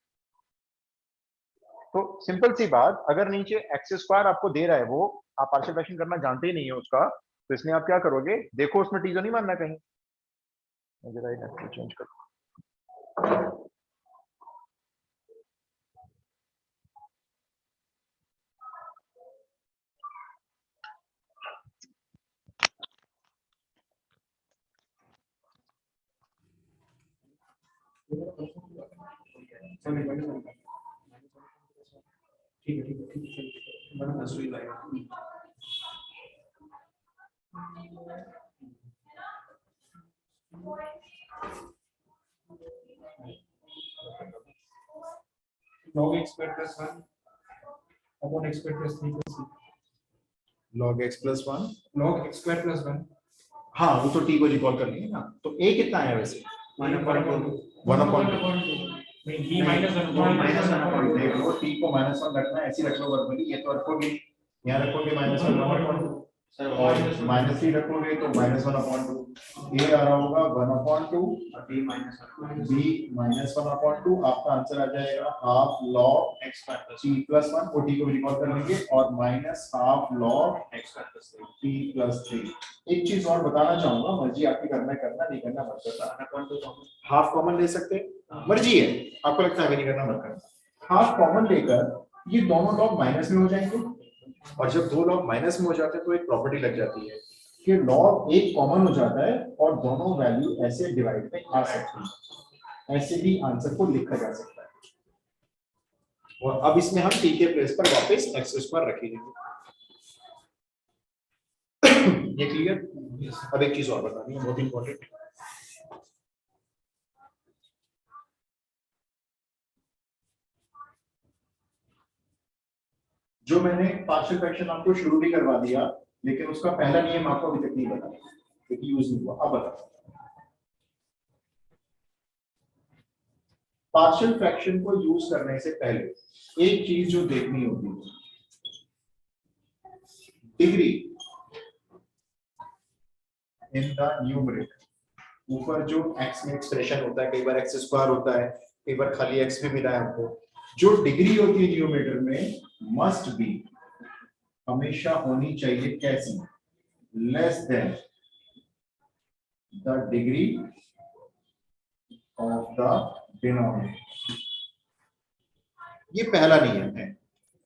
तो सिंपल सी बात, अगर नीचे x² आपको दे रहा है, वो आप पार्शियल फ्रैक्शन करना जानते ही नहीं है उसका, तो इसलिए आप क्या करोगे, देखो उसमें टी तो नहीं मानना कहीं, मुझे राइट चेंज कर। log x square plus 1 upon x square plus 3 plus c. log x+1 log x square plus 1 हाँ वो तो t को रिकॉल कर लेंगे ना, तो a कितना है वैसे 1/2 नहीं b minus 1 देख लो, t को -1 रखना है, ऐसे ही रख लो वर्बली, ये तो रखोगे, यहाँ रखोगे -1/2 और -3 रखोगे तो -1/2, a आ रहा होगा 1/2, b -1/2, आपका आंसर आ जाएगा हाफ log t+1 को t को रिकॉल कर लेंगे और -हाफ log t+3। एक चीज और बताना चाहूंगा, मर्जी आपकी करना है करना, नहीं करना मत करना। हाफ कॉमन ले सकते हैं, मर्जी है, आपको लगता है नहीं करना मत करना। हाफ कॉमन लेकर ये दोनों लॉग माइनस में हो जाएंगे, और जब दो लॉग माइनस में हो जाते हैं तो एक प्रॉपर्टी लग जाती है कि लॉग एक कॉमन हो जाता है और दोनों वैल्यू ऐसे डिवाइड में आ सकती है, ऐसे भी आंसर को लिखा जा सकता है। और अब इसमें हम t के प्लेस पर वापस x² रखेंगे। ये क्लियर? अब एक चीज और बतानी है, बहुत इंपॉर्टेंट। जो मैंने पार्शियल फ्रैक्शन आपको शुरू भी करवा दिया, लेकिन उसका पहला नियम आपको अभी तक नहीं बताया, क्योंकि यूज नहीं हुआ। अब बताओ, पार्शियल फ्रैक्शन को यूज करने से पहले एक चीज जो देखनी होती है, डिग्री इन द न्यूमरेटर। ऊपर जो x में एक्सप्रेशन होता है, कई बार x² होता है, कई बार खाली x भी मिला है हमको, जो डिग्री होती है न्यूमरेटर में मस्ट बी, हमेशा होनी चाहिए कैसी, less than the degree of the denominator. ये पहला नियम है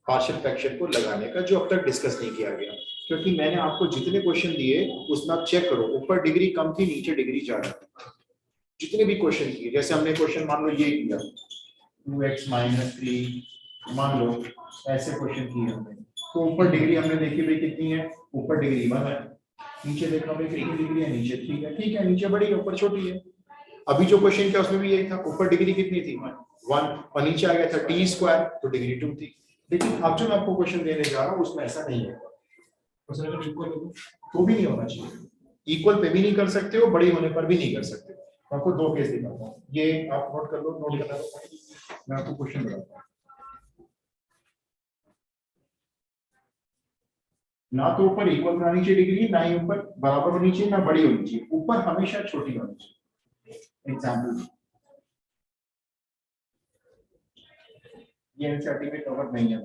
पार्शियल फ्रैक्शन को लगाने का, जो अब तक डिस्कस नहीं किया गया, क्योंकि मैंने आपको जितने क्वेश्चन दिए उसमें आप चेक करो, ऊपर डिग्री कम थी, नीचे डिग्री ज्यादा थी। जितने भी क्वेश्चन किए, जैसे हमने क्वेश्चन मान लो ये किया 2x - 3, मान लो ऐसे क्वेश्चन किए हमने, तो ऊपर डिग्री हमने देखी भाई कितनी है, ऊपर डिग्री 1 है, नीचे देखा भाई कितनी डिग्री है, नीचे 3 है, ठीक है, नीचे बड़ी है ऊपर छोटी है। अभी जो क्वेश्चन किया उसमें भी यही था, ऊपर डिग्री कितनी थी 1 और नीचे आ गया था t², तो डिग्री 2 थी। लेकिन अब जो मैं आपको क्वेश्चन देने जा रहा हूँ उसमें ऐसा नहीं है, तो भी नहीं होना चाहिए, इक्वल पे भी नहीं कर सकते हो, बड़ी होने पर भी नहीं कर सकते। मैं आपको दो केस दिखाता हूँ, ये आप नोट कर लो, नोट करना, मैं आपको क्वेश्चन बताता हूँ। ना तो ऊपर इक्वल होनी चाहिए डिग्री, ना ही ऊपर बराबर होनी चाहिए, ना बड़ी होनी चाहिए, ऊपर हमेशा छोटी होनी चाहिए। एग्जाम्पल, ये एनसीईआरटी में कवर नहीं है।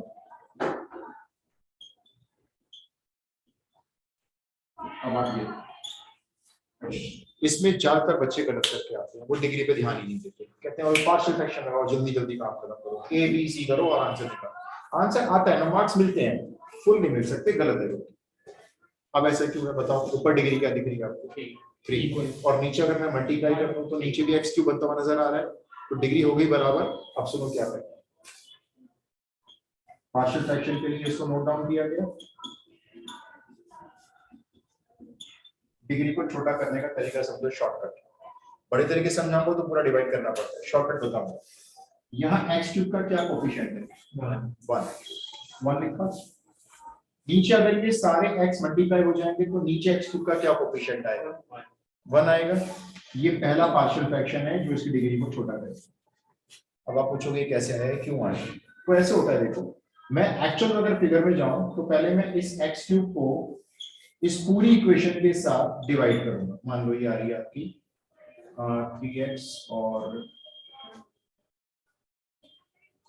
अब आगे, इसमें ज्यादातर बच्चे गलत करके आते हैं, वो डिग्री पे ध्यान ही नहीं देते, कहते हैं और पार्शियल फ्रैक्शन लगाओ, जल्दी जल्दी काम खत्म करो, ए बी सी करो और आंसर निकालो। आंसर आता है ना, मार्क्स मिलते हैं, फुल नहीं मिल सकते, गलत है। अब ऐसा क्यों है बताओ, ऊपर डिग्री क्या दिख रही है आपको 3, और नीचे अगर मैं मल्टीप्लाई कर दूं तो नीचे भी x क्यूब बनता हुआ नजर आ रहा है, तो डिग्री हो गई बराबर। अब सुनो क्या है, पार्शियल फ्रैक्शन के लिए इसको नोट डाउन किया गया, डिग्री को छोटा करने का तरीका समझो शॉर्टकट। बड़े तरीके से समझाऊंगा तो पूरा डिवाइड करना पड़ता है, शॉर्टकट बताऊंगा। यहाँ एक्स क्यूब का क्या कोफिशिएंट है? 1 लिखा। नीचे अगर ये सारे x मल्टीप्लाई हो जाएंगे तो नीचे x क्यूब का क्या कोफिशिएंट आएगा? 1 आएगा। ये पहला पार्शियल फ्रैक्शन है जो इसकी डिग्री को छोटा करेगा। अब आप पूछोगे कैसे आया, क्यों आया? तो ऐसे होता है, देखो मैं एक्चुअल अगर फिगर में जाऊं तो पहले मैं इस x क्यूब को इस पूरी इक्वेशन के साथ डिवाइड करूंगा। मान लो ये आ रही है आपकी 3x और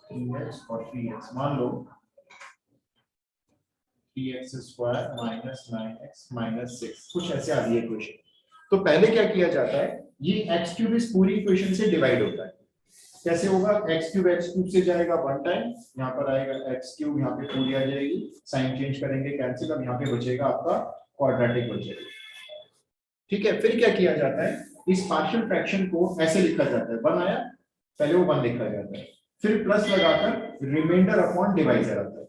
3x, मान लो 3x square minus 9x minus 6, कुछ ऐसे आ रही है इक्वेशन। तो पहले क्या किया जाता है, ये x क्यूब इस पूरी इक्वेशन से डिवाइड होता है। कैसे होगा? x क्यूब से जाएगा 1 टाइम, यहाँ पर आएगा x क्यूब, यहाँ पे पूरी आ जाएगी, साइन चेंज करेंगे कैंसिल, अब यहाँ पे बचेगा आपका क्वाड्रेटिक बचेगा। ठीक है, फिर क्या किया जाता है, इस पार्शियल फ्रैक्शन को ऐसे लिखा जाता है, 1 आया पहले वो 1 लिखा जाता है, फिर प्लस लगाकर रिमाइंडर अपॉन डिवाइजर आता है।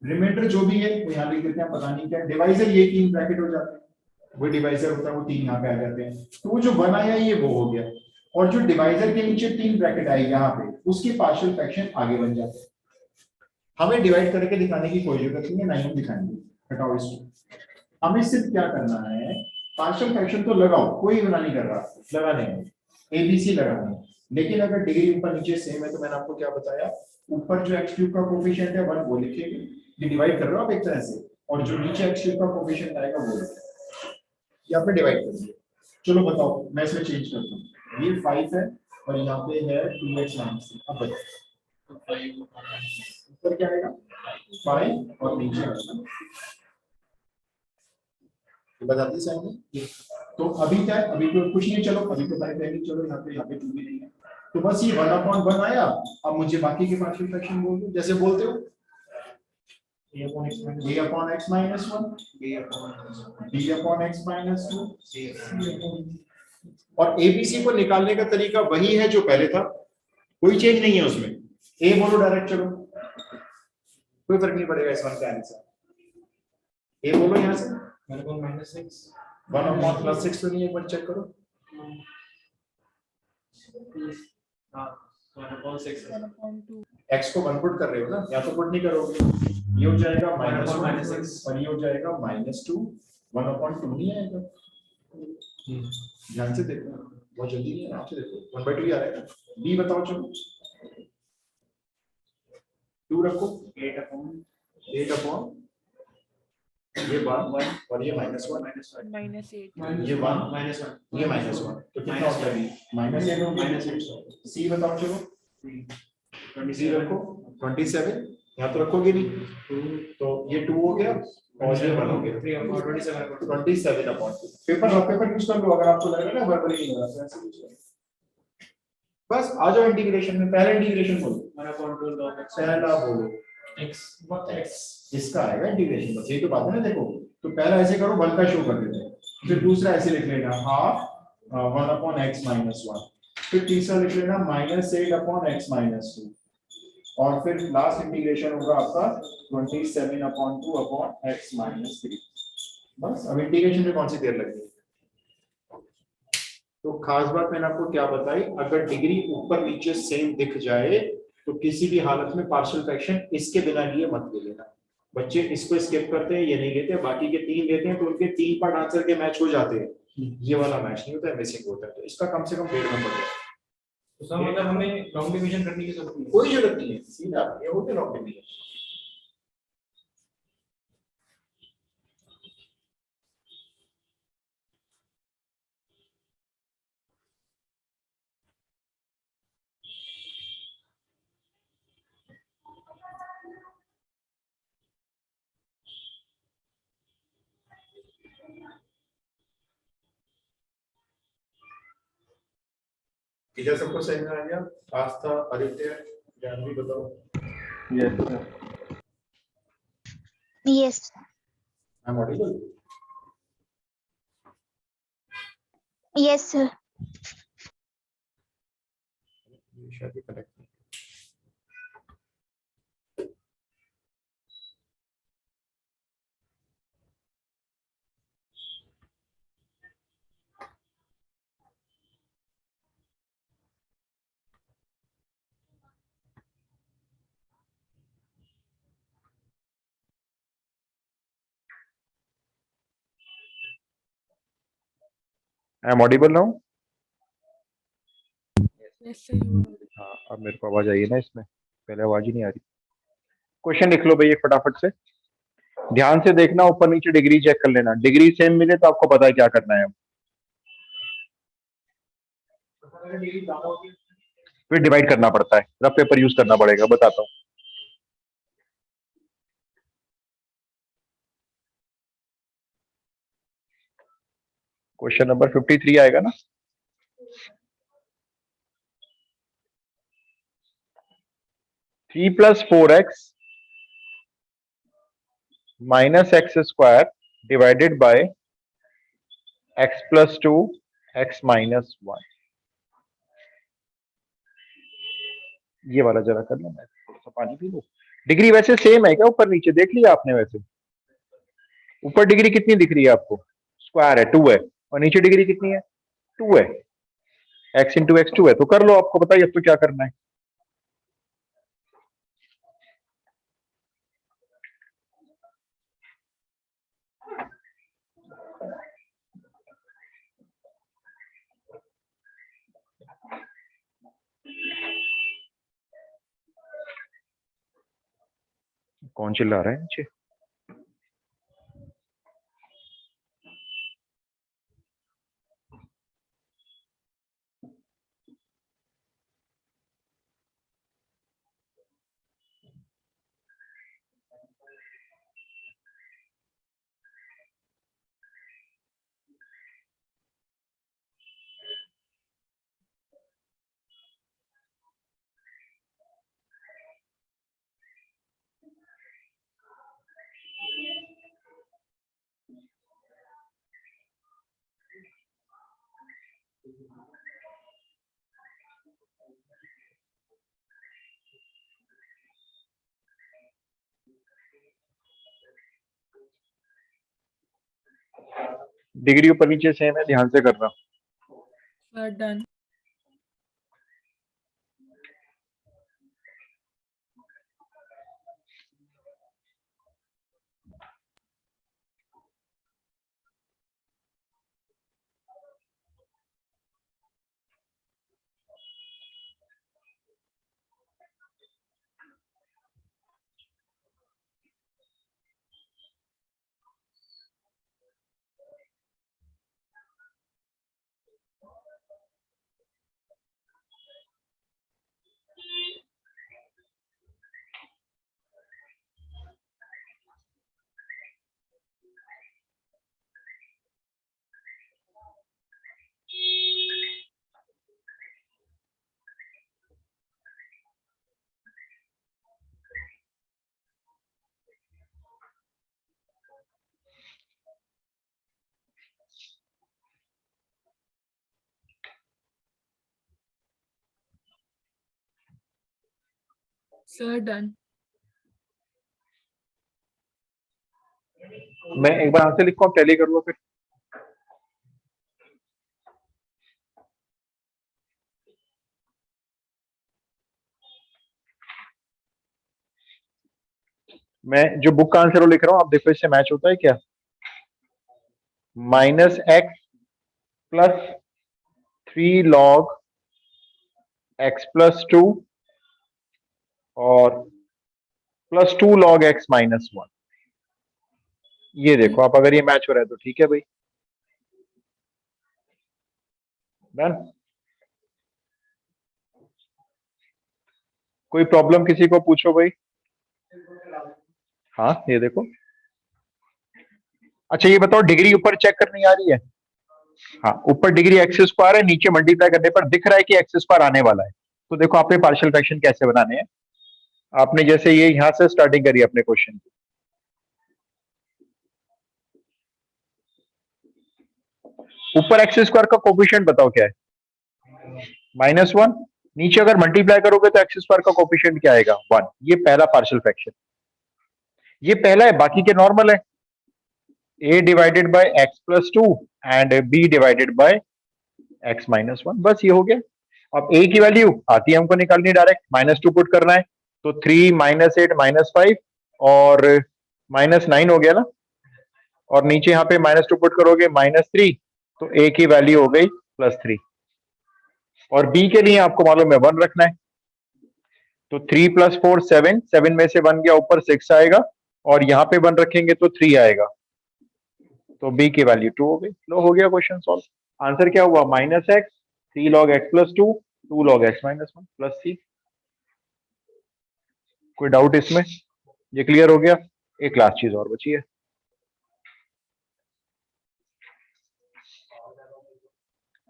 रिमाइंडर जो भी है वो यहाँ लिख देते हैं, पता नहीं क्या, डिवाइजर ये 3 ब्रैकेट हो जाते हैं, वो डिवाइजर होता है वो 3 यहाँ पे आ जाते हैं। तो वो जो 1 आया ये वो हो गया, और जो डिवाइजर के नीचे 3 ब्रैकेट आई यहाँ पे, उसके पार्शियल फ्रैक्शन आगे बन जाते हैं। हमें डिवाइड करके दिखाने की कोई जरूरत नहीं है, नहीं हम दिखाएंगे, हटाओ इसको। हमें सिर्फ क्या करना है, पार्शियल फ्रैक्शन तो लगाओ, कोई मना नहीं कर रहा, लगाने में एबीसी लगाना है, लेकिन अगर डिग्री ऊपर नीचे सेम है तो मैंने आपको क्या बताया, ऊपर जो एक्स क्यूब का कोफिशिएंट है 1 वो लिखेंगे, ये डिवाइड कर रहे हो आप एक तरह से, और जो नीचे एक्स क्यूब का कोफिशिएंट आएगा वो लिखेंगे, ये आपने डिवाइड कर दिया। चलो बताओ, मैं इसमें चेंज करता हूँ, ये 5 है और यहाँ पे है 2x माइनस 3। अब बताओ ऊपर क्या आएगा 5 और नीचे आएगा, बताती सही। तो अभी क्या है, अभी तो कुछ नहीं, चलो अभी तो 5 है नहीं, चलो यहाँ पे 2 भी नहीं है, तो बस ये 1/1 आया। अब मुझे बाकी के पार्शियल फ्रैक्शन बोल दो, जैसे बोलते हो a upon x minus 1, b upon x minus 2, और एबीसी को निकालने का तरीका वही है जो पहले था, कोई चेंज नहीं है उसमें। ए बोलो डायरेक्ट, चलो कोई फर्क नहीं पड़ेगा इस वन का आंसर। ए बोलो यहाँ से 1 upon plus 6 तो नहीं, एक बार चेक करो। x को 1 पुट कर रहे हो ना, या तो पुट नहीं करोगे, ये हो जाएगा -1 और ये हो जाएगा -2, 1 upon 2 नहीं आएगा। ध्यान से देखो, बहुत जल्दी नहीं है, आराम से देखो, 1/2 आ रहा है। b बताओ चलो, 2 रखो, 8 upon ये 1 और ये -1 ये 1 ये -1, तो कितना होता है -8 c बताओ चलो, 20 रखो, 27 यहाँ तो रखोगे नहीं, तो ये 2 हो गया और ये 1 हो गया, 27 अपॉन 2। पेपर यूज कर लो अगर आपको लग रहा है ना बराबर ही नहीं हो रहा, ऐसे यूज करो। बस आ जाओ इंटीग्रेशन में, पहला इंटीग्रेशन बोलो, पहला बोलो x इसका आएगा इंटीग्रेशन, बस यही तो बात है ना। देखो तो पहला ऐसे करो, 1 का शो कर देते हैं, फिर दूसरा ऐसे लिख लेना हाफ 1 upon x minus 1, फिर तीसरा लिख लेना -8 upon x minus 2, और फिर लास्ट इंटीग्रेशन होगा आपका 27 upon 2 upon x minus 3। बस अब इंटीग्रेशन में कौन सी देर लगेगी। तो खास बात मैंने आपको क्या बताई, अगर डिग्री ऊपर नीचे सेम दिख जाए तो किसी भी हालत में पार्शियल फ्रैक्शन इसके बिना लिए मत ले लेना। बच्चे इसको स्किप करते हैं, ये नहीं लेते, बाकी के 3 लेते हैं तो उनके 3 पार्ट आंसर के मैच हो जाते हैं, ये वाला मैच नहीं होता है, मिसिंग होता है, तो इसका कम से कम 1.5 नंबर है। तो सब मतलब हमें लॉन्ग डिवीजन करने की जरूरत नहीं है, कोई जरूरत नहीं है, सीधा ये होते लॉन्ग डिवीजन। इधर सबको सही में आ गया? आस्था, आदित्य, जानवी बताओ। Yes. I'm audible? Yes, sir. ये शायद कनेक्ट नहीं। I am audible now? Yes, sir, you are. हाँ, अब मेरे को आवाज आई है ना इसमें, पहले आवाज ही नहीं आ रही। क्वेश्चन लिख लो भाई एक फटाफट से, ध्यान से देखना, ऊपर नीचे डिग्री चेक कर लेना, डिग्री सेम मिले तो आपको पता है क्या करना है। फिर डिवाइड करना पड़ता है, रफ पेपर यूज करना पड़ेगा, बताता हूँ। क्वेश्चन नंबर 53 आएगा ना। Three plus 4x minus x square divided by x plus 2 x minus 1। ये वाला जरा कर लो, मैं थोड़ा सा पानी पी लूं। डिग्री वैसे सेम है क्या ऊपर नीचे, देख लिया आपने? वैसे ऊपर डिग्री कितनी दिख रही है आपको? स्क्वायर है, 2 है, और नीचे डिग्री कितनी है? 2 है, x इंटू एक्स 2 है। तो कर लो, आपको बताइए अब तो क्या करना है। कौन चिल्ला रहा है नीचे? डिग्री ऊपर नीचे सेम है, ध्यान से करना। Sir, done. Sir, done. मैं एक बार आंसर लिखो, टैली कर लो फिर। मैं जो बुक का आंसर वो लिख रहा हूं, आप देखो इससे मैच होता है क्या? Minus x plus 3 log x plus 2 और प्लस 2 लॉग एक्स माइनस 1। ये देखो आप, अगर ये मैच हो रहा है तो ठीक है भाई, डन। कोई प्रॉब्लम किसी को पूछो भाई। हाँ ये देखो, अच्छा ये बताओ डिग्री ऊपर चेक करनी आ रही है? हाँ, ऊपर डिग्री एक्स स्क्वायर है, नीचे मल्टीप्लाई करने पर दिख रहा है कि एक्स स्क्वायर आने वाला है। तो देखो आपने पार्शियल फ्रैक्शन कैसे बनाने हैं। आपने जैसे ये यहां से स्टार्टिंग करी अपने क्वेश्चन की, ऊपर एक्स स्क्वायर का कोफिशिएंट बताओ क्या है? -1। नीचे अगर मल्टीप्लाई करोगे तो एक्स स्क्वायर का कोफिशिएंट क्या आएगा? 1। ये पहला पार्शियल फ्रैक्शन, ये पहला है, बाकी के नॉर्मल है। a divided by x plus 2 and b divided by x minus 1, बस ये हो गया। अब a की वैल्यू आती है हमको निकालनी, डायरेक्ट -2 पुट करना है, तो 3 -8 -5 और -9 हो गया ना। और नीचे यहाँ पे -2 पुट करोगे, -3 तो a की वैल्यू हो गई +3 और b के लिए आपको मालूम है 1 रखना है, तो 3 + 4 7, 7 में से 1 गया ऊपर 6 आएगा और यहाँ पे 1 रखेंगे तो 3 आएगा, तो b की वैल्यू 2 हो गई। लो हो गया क्वेश्चन सॉल्व। आंसर क्या हुआ? -x 3 log x + 2 2 log x - 1 + c। कोई डाउट इसमें? ये क्लियर हो गया। एक लास्ट चीज और बची है,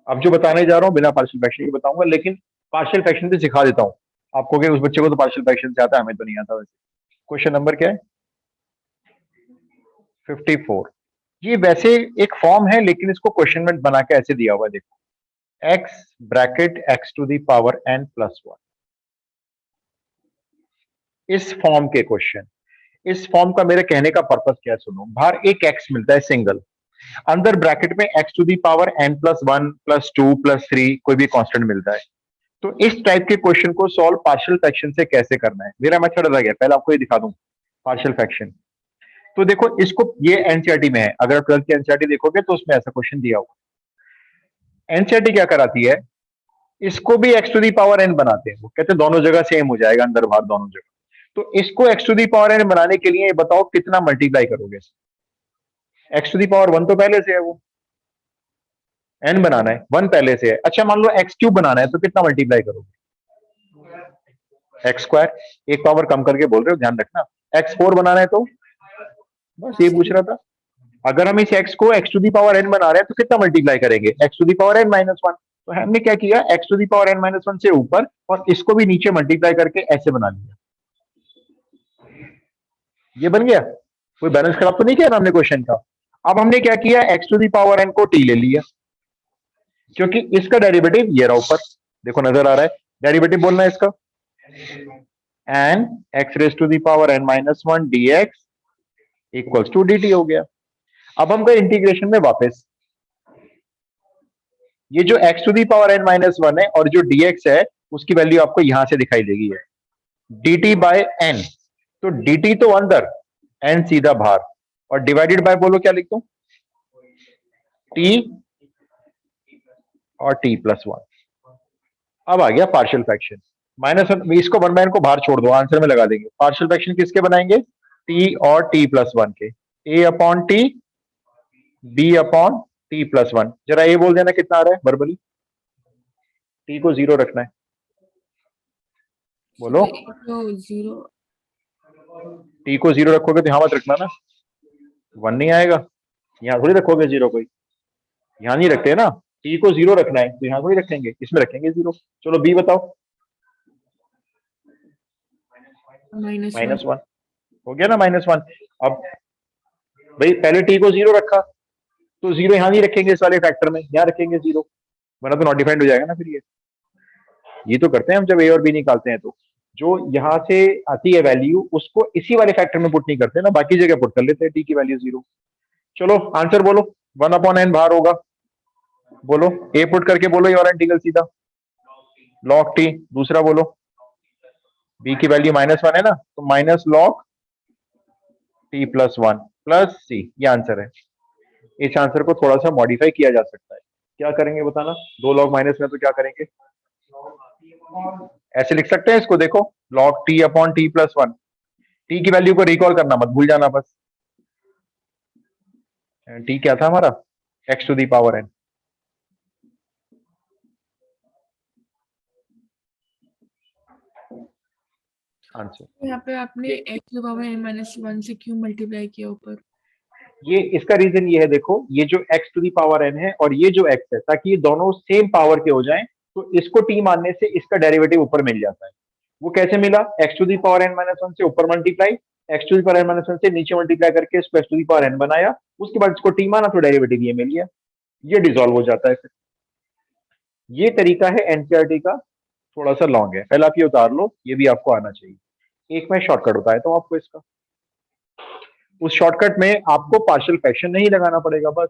अब जो बताने जा रहा हूं बिना पार्शियल फ्रैक्शन के बताऊंगा, लेकिन पार्शियल फ्रैक्शन भी सिखा देता हूं आपको कि उस बच्चे को तो पार्शियल फ्रैक्शन से आता है, हमें तो नहीं आता। वैसे क्वेश्चन नंबर क्या है? 54। ये वैसे एक फॉर्म है लेकिन इसको क्वेश्चन में बना के ऐसे दिया हुआ है, देखो x ब्रैकेट x⁴n + 1। इस फॉर्म के क्वेश्चन, इस फॉर्म का मेरे कहने का पर्पस क्या है सुनो। बाहर एक x मिलता है सिंगल, अंदर ब्रैकेट में x⁴n + 1 + 2 + 3 कोई भी कांस्टेंट मिलता है। तो इस टाइप के क्वेश्चन को सॉल्व पार्शियल फ्रैक्शन से कैसे करना है, मेरा मेथड अलग है। पहले आपको ये दिखा दूं पार्शियल फ्रैक्शन। तो देखो इसको, ये एनसीईआरटी में है, अगर 12th की एनसीईआरटी देखोगे तो उसमें ऐसा क्वेश्चन दिया हुआ। एनसीईआरटी क्या कराती है, इसको भी x⁴n बनाते हैं। वो कहते हैं दोनों जगह सेम हो जाएगा, अंदर बाहर दोनों जगह। तो इसको x⁴n बनाने के लिए बताओ कितना मल्टीप्लाई करोगे? x⁴1 तो पहले से है, वो n बनाना है 1 पहले से है। अच्छा मान लो x³ बनाना है तो कितना मल्टीप्लाई करोगे? x²। एक पावर कम करके बोल रहे हो, ध्यान रखना। x4 बनाना है तो बस ये पूछ रहा था। अगर हम इस x को x⁴n बना रहे हैं तो कितना मल्टीप्लाई करेंगे? x⁴n - 1। तो हमने क्या किया, x⁴n - 1 से ऊपर और इसको भी नीचे मल्टीप्लाई करके ऐसे बना लिया। ये बन गया। कोई बैलेंस खराब तो नहीं किया ना हमने क्वेश्चन का। अब हमने क्या किया, x⁴n को t ले लिया, क्योंकि इसका डेरिवेटिव ये रहा ऊपर, देखो नजर आ रहा है। डेरिवेटिव बोलना है इसका, n x⁴n - 1 dx = dt हो गया। अब हम गए इंटीग्रेशन में वापस। ये जो x⁴n - 1 है और जो dx है उसकी वैल्यू आपको यहां से दिखाई देगी है dt/n। तो dt तो अंदर, n सीधा बाहर, और डिवाइडेड बाय बोलो क्या लिख दूं? t और t+1। अब आ गया पार्शियल फ्रैक्शन। -1, इसको 1/n को बाहर छोड़ दो, आंसर में लगा देंगे। पार्शियल फ्रैक्शन किसके बनाएंगे? t और t+1 के, a/t b/t+1। जरा ये बोल देना कितना आ रहा है वर्बली। t को 0 रखना है, बोलो। तो 0 t को 0 रखोगे तो यहां मत रखना ना, 1 नहीं आएगा। यहां थोड़ी रखोगे 0 कोई, यहां नहीं रखते ना। t को 0 रखना है तो यहां थोड़ी रखेंगे, इसमें रखेंगे 0। चलो b बताओ। -1 -1 हो गया ना, -1। अब भाई पहले t को 0 रखा तो 0 यहां नहीं रखेंगे, इस वाले फैक्टर में यहां रखेंगे 0, वरना तो नॉट डिफाइंड हो जाएगा ना फिर। ये तो करते हैं हम जब a और b निकालते हैं, तो जो यहां से आती है वैल्यू उसको इसी वाले फैक्टर में पुट नहीं करते ना, बाकी जगह पुट कर लेते हैं t की वैल्यू 0। चलो आंसर बोलो, 1/n बाहर होगा, बोलो। a पुट करके बोलो ये वाला इंटीग्रल सीधा log t। दूसरा बोलो, b की वैल्यू -1 है ना, तो -log t+1 प्लस c। ये आंसर है। इस आंसर को थोड़ा सा मॉडिफाई किया जा सकता है। क्या करेंगे बताना? 2 log माइनस में तो क्या करेंगे, ऐसे लिख सकते हैं इसको, देखो log t/t+1। t की वैल्यू को रिकॉल करना मत भूल जाना बस। t क्या था हमारा? x⁴n। आंसर यहाँ पे आपने x⁴n - 1 से क्यों मल्टीप्लाई किया ऊपर? ये, इसका रीजन ये है, देखो ये जो x⁴n है और ये जो x है, ताकि ये दोनों सेम पावर के हो जाएं, तो इसको t मानने से इसका डेरिवेटिव ऊपर मिल जाता है। वो कैसे मिला? x⁴n - 1 से ऊपर मल्टीप्लाई, x⁴n - 1 से नीचे मल्टीप्लाई करके इसको x⁴n बनाया, उसके बाद इसको t माना तो डेरिवेटिव ये मिल गया। ये डिसॉल्व हो जाता है फिर। ये तरीका है एनसीईआरटी का, थोड़ा सा लॉन्ग है, पहले आप ये उतार लो, ये भी आपको आना चाहिए। एक मैं शॉर्टकट बताता हूँ आपको इसका। उस शॉर्टकट में आपको पार्शियल फ्रैक्शन नहीं लगाना पड़ेगा बस।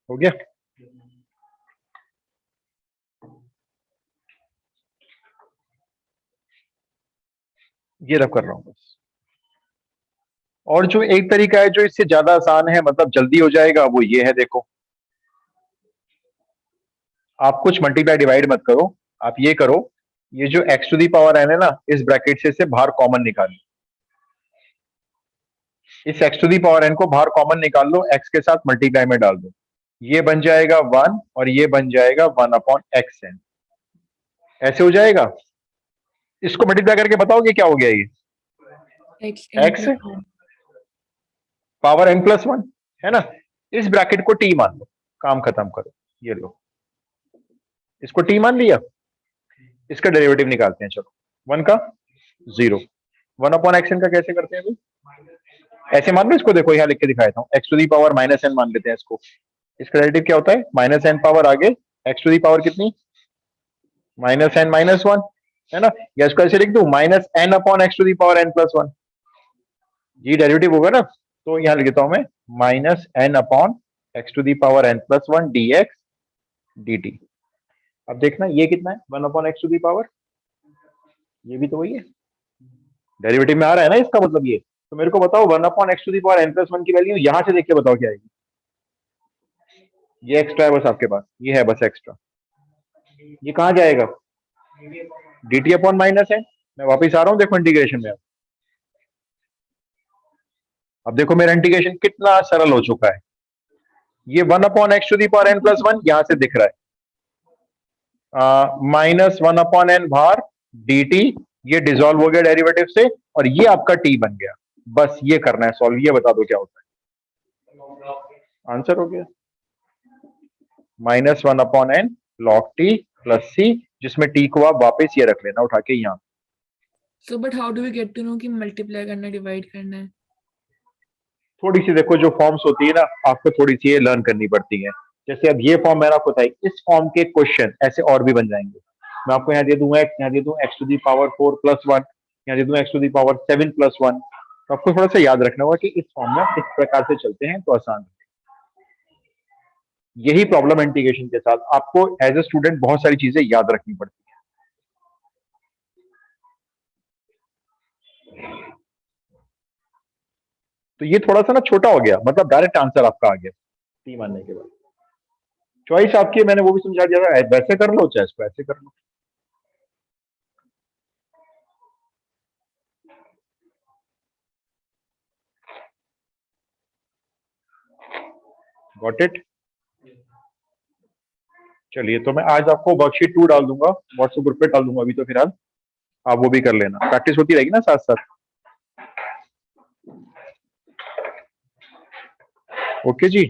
हो गया? ये रब कर रहा हूं बस। और जो एक तरीका है जो इससे ज्यादा आसान है, मतलब जल्दी हो जाएगा, वो ये है, देखो आप कुछ मल्टीप्लाई डिवाइड मत करो, आप ये करो, ये जो x to the power n है ना, इस ब्रैकेट से बाहर कॉमन निकालो, इस x to the power n को बाहर कॉमन निकाल लो, x के साथ मल्टीप्लाई में डाल दो, ये बन जाएगा 1 और ये बन जाएगा 1/xn। ऐसे हो जाएगा। इसको मल्टीप्लाई करके बताओगे क्या हो गया ये? x पावर n+1 है ना, इस ब्रैकेट को t मान लो, काम खत्म करो, ये लो, इसको t मान लिया, इसका डेरिवेटिव निकालते हैं, चलो 1 का 0, 1/xn का कैसे करते हैं भाई? ऐसे मान लो इसको, देखो यहाँ लिख के दिखाया था, x to the power -n मान लेते हैं इसको, इसका डेरिवेटिव क्या होता है? -n पावर आगे x टू दी पावर कितनी? -n-1 है ना, या इसको ऐसे लिख दूं -n/x to the power n+1, ये डेरिवेटिव होगा ना, तो यहां लिख देता हूं मैं -n/x to the power n+1 dx dt। अब देखना ये कितना है, 1/x टू दी पावर, ये भी तो वही है, डेरिवेटिव में आ रहा है ना इसका मतलब ये। तो मेरे को बताओ 1/x to the power n+1 की वैल्यू यहां से देख के बताओ क्या आएगी? ये एक्स्ट्रा है बस आपके पास, ये है बस एक्स्ट्रा, ये कहां जाएगा? dt/-n। मैं वापिस आ रहा हूं, देखो इंटीग्रेशन में। अब देखो मेरा इंटीग्रेशन कितना सरल हो चुका है, ये 1/x to the power n+1 यहां से दिख रहा है, -1/n भार dt, ये डिसॉल्व हो गया डेरिवेटिव से, और ये आपका t बन गया। बस ये करना है सॉल्व, ये बता दो क्या होता है, आंसर हो गया -1/n log t plus c, जिसमें t को आप वापस ये रख लेना उठा के यहाँ। So but how do we get to know कि मल्टीप्लाई करना डिवाइड करना है? थोड़ी सी देखो जो फॉर्म्स होती है ना, आपको थोड़ी सी ये लर्न करनी पड़ती है। जैसे अब ये फॉर्म मैंने आपको बताई, इस फॉर्म के क्वेश्चन ऐसे और भी बन जाएंगे। मैं आपको यहाँ दे दूंगा x, यहाँ दे दूं x टू दी पावर 4+1, यहाँ दे दूं x टू दी पावर 7+1। तो आपको थोड़ा सा याद रखना होगा कि इस फॉर्म में इस प्रकार से चलते हैं तो आसान है। यही प्रॉब्लम इंटीग्रेशन के साथ, आपको एज ए स्टूडेंट बहुत सारी चीजें याद रखनी पड़ती है। तो ये थोड़ा सा ना छोटा हो गया, मतलब डायरेक्ट आंसर आपका आ गया टी मानने के बाद। चॉइस आपकी है, मैंने वो भी समझा दिया था, वैसे कर लो चाहे इसको ऐसे कर लो। Got it? चलिए, तो मैं आज आपको वर्कशीट 2 डाल दूंगा, व्हाट्सएप ग्रुप पे डाल दूंगा अभी, तो फिलहाल आप वो भी कर लेना, प्रैक्टिस होती रहेगी ना साथ साथ। ओके जी।